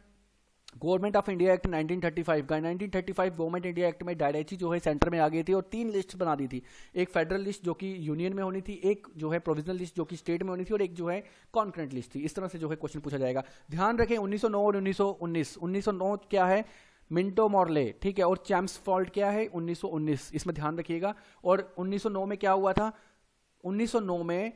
गवर्नमेंट ऑफ इंडिया एक्ट 1935 का। 1935 गवर्नमेंट इंडिया एक्ट में डायरेक्टली जो है सेंटर में आ गई थी और 3 लिस्ट बना दी थी। एक फेडरल लिस्ट जो कि यूनियन में होनी थी, एक जो है प्रोविजनल लिस्ट जो कि स्टेट में होनी थी, और एक जो है कॉन्करेंट लिस्ट थी। इस तरह से जो है क्वेश्चन पूछा जाएगा। ध्यान रखें 1909 और 1919। 1909 क्या है, मिंटो मॉर्ले, ठीक है, और चैम्सफोर्ड क्या है 1919, इसमें ध्यान रखिएगा। और 1909 में क्या हुआ था, 1909 में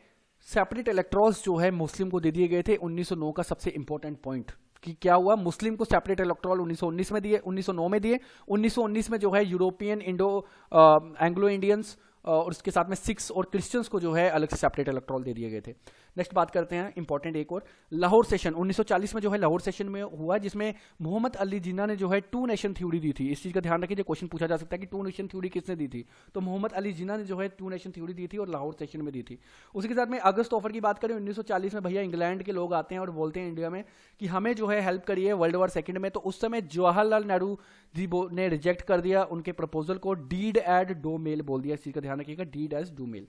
सेपरेट इलेक्टोरल्स जो है मुस्लिम को दे दिए गए थे। 1909 का सबसे इंपॉर्टेंट पॉइंट कि क्या हुआ, मुस्लिम को सेपरेट इलेक्टोरल 1919 में दिए, 1909 में दिए। 1919 में जो है यूरोपियन एंग्लो इंडियंस और उसके साथ में सिख्स और क्रिश्चियंस को जो है अलग से सेपरेट इलेक्टोरल दे दिए गए थे। नेक्स्ट बात करते हैं इंपॉर्टेंट एक और, लाहौर सेशन 1940 में जो है लाहौर सेशन में हुआ, जिसमें मोहम्मद अली जिन्ना ने जो है टू नेशन थ्योरी दी थी। इस चीज का ध्यान रखिए, क्वेश्चन पूछा जा सकता है कि टू नेशन थ्योरी किसने दी थी, तो मोहम्मद अली जिन्ना ने जो है टू नेशन थ्योरी दी थी और लाहौर सेशन में दी थी। उसी के साथ में अगस्त ऑफर की बात करें 1940 में, भैया इंग्लैंड के लोग आते हैं और बोलते हैं इंडिया में कि हमें जो है हेल्प करिए वर्ल्ड वॉर सेकंड में, तो उस समय जवाहरलाल नेहरू जी ने रिजेक्ट कर दिया उनके प्रपोजल को, डीड एड डो मेल बोल दिया। इस चीज का ध्यान रखिएगा, डीड एज डू मेल।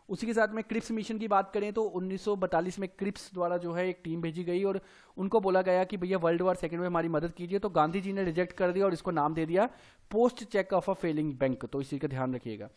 उसी के साथ में क्रिप्स मिशन की बात करें तो 1942 में क्रिप्स द्वारा जो है एक टीम भेजी गई और उनको बोला गया कि भैया वर्ल्ड वॉर सेकंड में हमारी मदद कीजिए, तो गांधी जी ने रिजेक्ट कर दिया और इसको नाम दे दिया post cheque of a failing bank. तो इस चीज का ध्यान रखिएगा।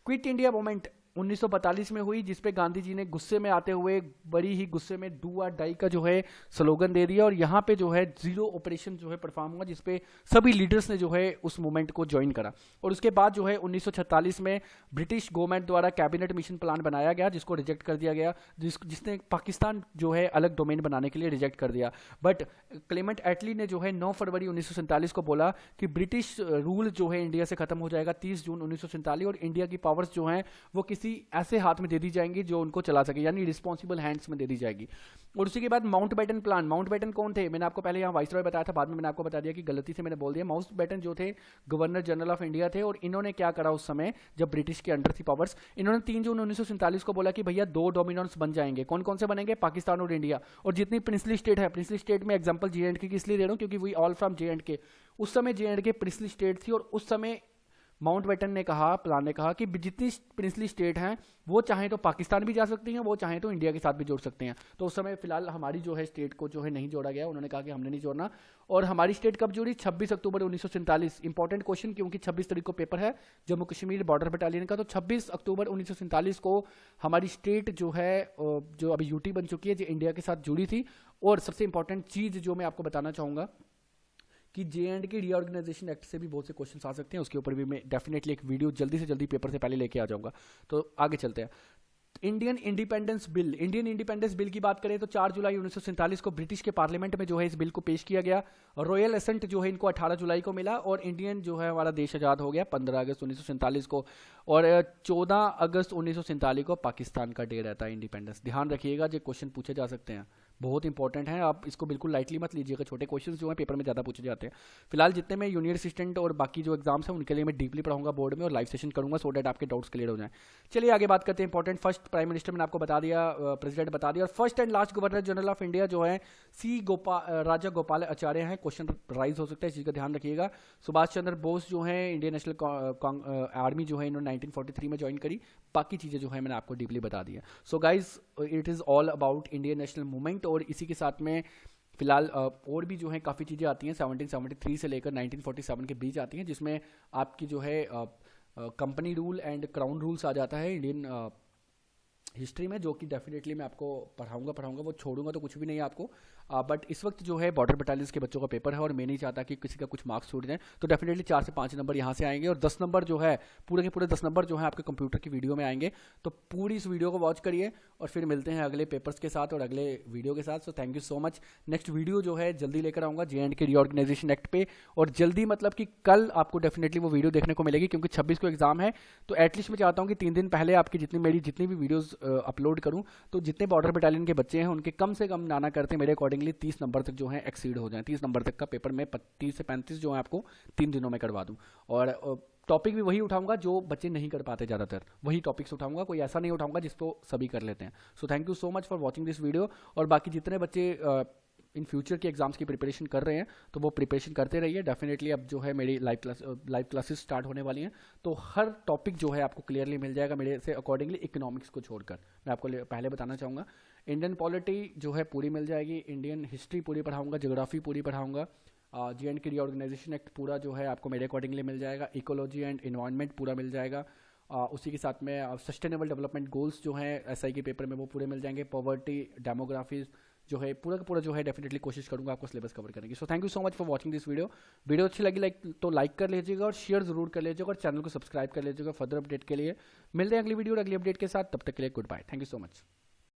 क्विट इंडिया मूवमेंट 1942 में हुई, जिसपे गांधी जी ने गुस्से में आते हुए बड़ी ही गुस्से में डू और डाई का जो है स्लोगन दे दिया और यहाँ पे जो है जीरो ऑपरेशन जो है परफॉर्म हुआ, जिसपे सभी लीडर्स ने जो है उस मूवमेंट को ज्वाइन करा। और उसके बाद जो है 1946 में ब्रिटिश गवर्नमेंट द्वारा कैबिनेट मिशन प्लान बनाया गया, जिसको रिजेक्ट कर दिया गया, जिसने पाकिस्तान जो है अलग डोमेन बनाने के लिए रिजेक्ट कर दिया। बट क्लेमेंट एटली ने जो है 9 फरवरी 1947 को बोला कि ब्रिटिश रूल जो है इंडिया से खत्म हो जाएगा 30 जून 1947 और इंडिया की पावर्स जो हैं वो किसी ऐसे हाथ में दे दी जाएंगी जो उनको चला सके, यानी रिस्पॉन्सिबल हैंड्स में दे दी जाएगी। और उसी के बाद माउंटबेटन प्लान, माउंटबेटन कौन थे, मैंने आपको पहले यहाँ वाइसरॉय बताया था, बाद में मैंने आपको बता दिया कि गलती से मैंने बोल दिया। माउंटबेटन जो थे गवर्नर जनरल ऑफ इंडिया थे और इन्होंने क्या करा उस समय जब ब्रिटिश के अंडर थी पावर्स, इन्होंने 3 जून 1947 को बोला कि भैया 2 डोमिनेंट्स बन जाएंगे। कौन कौन से बनेंगे, पाकिस्तान और इंडिया। और जितनी प्रिंसली स्टेट है, प्रिंसली स्टेट में एग्जांपल J&K की इसलिए दे रहा हूं क्योंकि वी ऑल फ्रॉम J&K, उस समय J&K प्रिंसली स्टेट थी और उस समय माउंटबेटन ने कहा, प्लान ने कहा कि जितनी प्रिंसली स्टेट हैं वो चाहे तो पाकिस्तान भी जा सकती हैं, वो चाहे तो इंडिया के साथ भी जोड़ सकते हैं। तो उस समय फिलहाल हमारी जो है स्टेट को जो है नहीं जोड़ा गया, उन्होंने कहा कि हमने नहीं जोड़ना। और हमारी स्टेट कब जुड़ी, 26 अक्टूबर 1947। इंपॉर्टेंट क्वेश्चन, क्योंकि 26 तारीख को पेपर है जम्मू कश्मीर बॉर्डर बटालियन का, तो 26 अक्टूबर 1947 को हमारी स्टेट जो है जो अभी यूटी बन चुकी है, जो इंडिया के साथ जुड़ी थी। और सबसे इंपॉर्टेंट चीज जो मैं आपको बताना चाहूंगा कि J&K रीऑर्गेनाइजेशन एक्ट से भी बहुत से क्वेश्चन आ सकते हैं, उसके ऊपर भी मैं डेफिनेटली एक वीडियो जल्दी से जल्दी पेपर से पहले लेके आ जाऊंगा। तो आगे चलते हैं। Indian independence bill, Indian independence bill की बात करें तो 4 जुलाई 1947 को ब्रिटिश के पार्लियामेंट में जो है इस बिल को पेश किया गया। रॉयल एसेंट जो है इनको 18 जुलाई को मिला और इंडियन जो है हमारा देश आज़ाद हो गया 15 अगस्त 1947 को। और 14 अगस्त 1947 को पाकिस्तान का डे रहता है इंडिपेंडेंस। ध्यान रखिएगा, जो क्वेश्चन पूछे जा सकते हैं बहुत इंपॉर्टेंट है, आप इसको बिल्कुल लाइटली मत लीजिएगा। छोटे क्वेश्चन जो है पेपर में ज़्यादा पूछे जाते हैं। फिलहाल जितने मैं जूनियर असिस्टेंट और बाकी जो एग्जाम्स हैं उनके लिए मैं डीपली पढ़ाऊंगा बोर्ड में और लाइव सेशन करूंगा, सो दैट आपके डाउट्स क्लियर हो जाएं। चलिए आगे बात करते हैं इंपॉर्टेंट। फर्स्ट प्राइम मिनिस्टर मैंने आपको बता दिया, प्रेसिडेंट बता दिया, और first and last governor general of India जो है राजा गोपाल आचार्य हैं। क्वेश्चन राइज हो सकता है, इस चीज़ का ध्यान रखिएगा। सुभाष चंद्र बोस जो है इंडियन नेशनल आर्मी जो है इन्होंने 1943 में ज्वाइन करी। बाकी चीज़ें जो है मैंने आपको डीपली बता दी है। So guys it is all about Indian national movement. और इसी के साथ में फिलहाल और भी जो है काफ़ी चीज़ें आती हैं 1773 से लेकर 1947 के बीच आती हैं, जिसमें आपकी जो है company rule and crown rules आ जाता है इंडियन हिस्ट्री में, जो कि डेफिनेटली मैं आपको पढ़ाऊंगा, वो छोड़ूंगा तो कुछ भी नहीं है आपको। बट इस वक्त जो है बॉर्डर बटालियंस के बच्चों का पेपर है और मैं नहीं चाहता कि किसी का कुछ मार्क्स छूट जाए, तो डेफिनेटली 4 से 5 नंबर यहाँ से आएंगे और 10 नंबर जो है पूरे के पूरे 10 नंबर जो है आपके कंप्यूटर की वीडियो में आएंगे। तो पूरी इस वीडियो को वॉच करिए और फिर मिलते हैं अगले पेपर्स के साथ और अगले वीडियो के साथ। So thank you so much. Next video जो है जल्दी लेकर आऊँगा J&K रीऑर्गेनाइजेशन एक्ट पे, और जल्दी मतलब कि कल आपको डेफिनेटली वो वीडियो देखने को मिलेगी, क्योंकि 26 को एग्जाम है। तो एटलीस्ट मैं चाहता हूँ कि 3 दिन पहले आपकी जितनी भी वीडियोज़ अपलोड करूँ, तो जितने बॉर्डर बटालियन के बच्चे हैं उनके कम से कम नाना करते मेरे अकॉर्डिंगली 30 नंबर तक जो है एक्सीड हो जाए। 30 नंबर तक का पेपर में 30 से 35 जो है आपको 3 दिनों में करवा दूं। और टॉपिक भी वही उठाऊंगा जो बच्चे नहीं कर पाते, ज़्यादातर वही टॉपिक्स उठाऊंगा, कोई ऐसा नहीं उठाऊंगा जिसको सभी कर लेते हैं। So thank you so much for watching this video. और बाकी जितने बच्चे इन फ्यूचर के एग्जाम्स की प्रिपरेशन कर रहे हैं तो वो प्रिपरेशन करते रहिए। डेफिनेटली अब जो है मेरी लाइव क्लासेस स्टार्ट होने वाली हैं, तो हर टॉपिक जो है आपको क्लियरली मिल जाएगा मेरे से अकॉर्डिंगली। इकोनॉमिक्स को छोड़कर मैं आपको पहले बताना चाहूँगा, इंडियन पॉलिटी जो है पूरी मिल जाएगी, इंडियन हिस्ट्री पूरी पढ़ाऊँगा, ज्योग्राफी पूरी पढ़ाऊँगा, J&K रीऑर्गेनाइजेशन एक्ट पूरा जो है आपको मेरे अकॉर्डिंगली मिल जाएगा, इकोलॉजी एंड इन्वायरमेंट पूरा मिल जाएगा। उसी के साथ में सस्टेनेबल डेवलपमेंट गोल्स जो हैं SI के पेपर में वो पूरे मिल जाएंगे। पॉवर्टी, डेमोग्राफी जो है पूरा का पूरा जो है डेफिनेटली कोशिश करूंगा आपको सिलेबस कवर करने की। So thank you so much for watching this video अच्छी लगी तो लाइक कर लीजिएगा और शेयर जरूर कर लीजिएगा और चैनल को सब्सक्राइब कर लीजिएगा फर्दर अपडेट के लिए। मिलते हैं अगली वीडियो और अगली अपडेट के साथ, तब तक के लिए goodbye, thank you so much.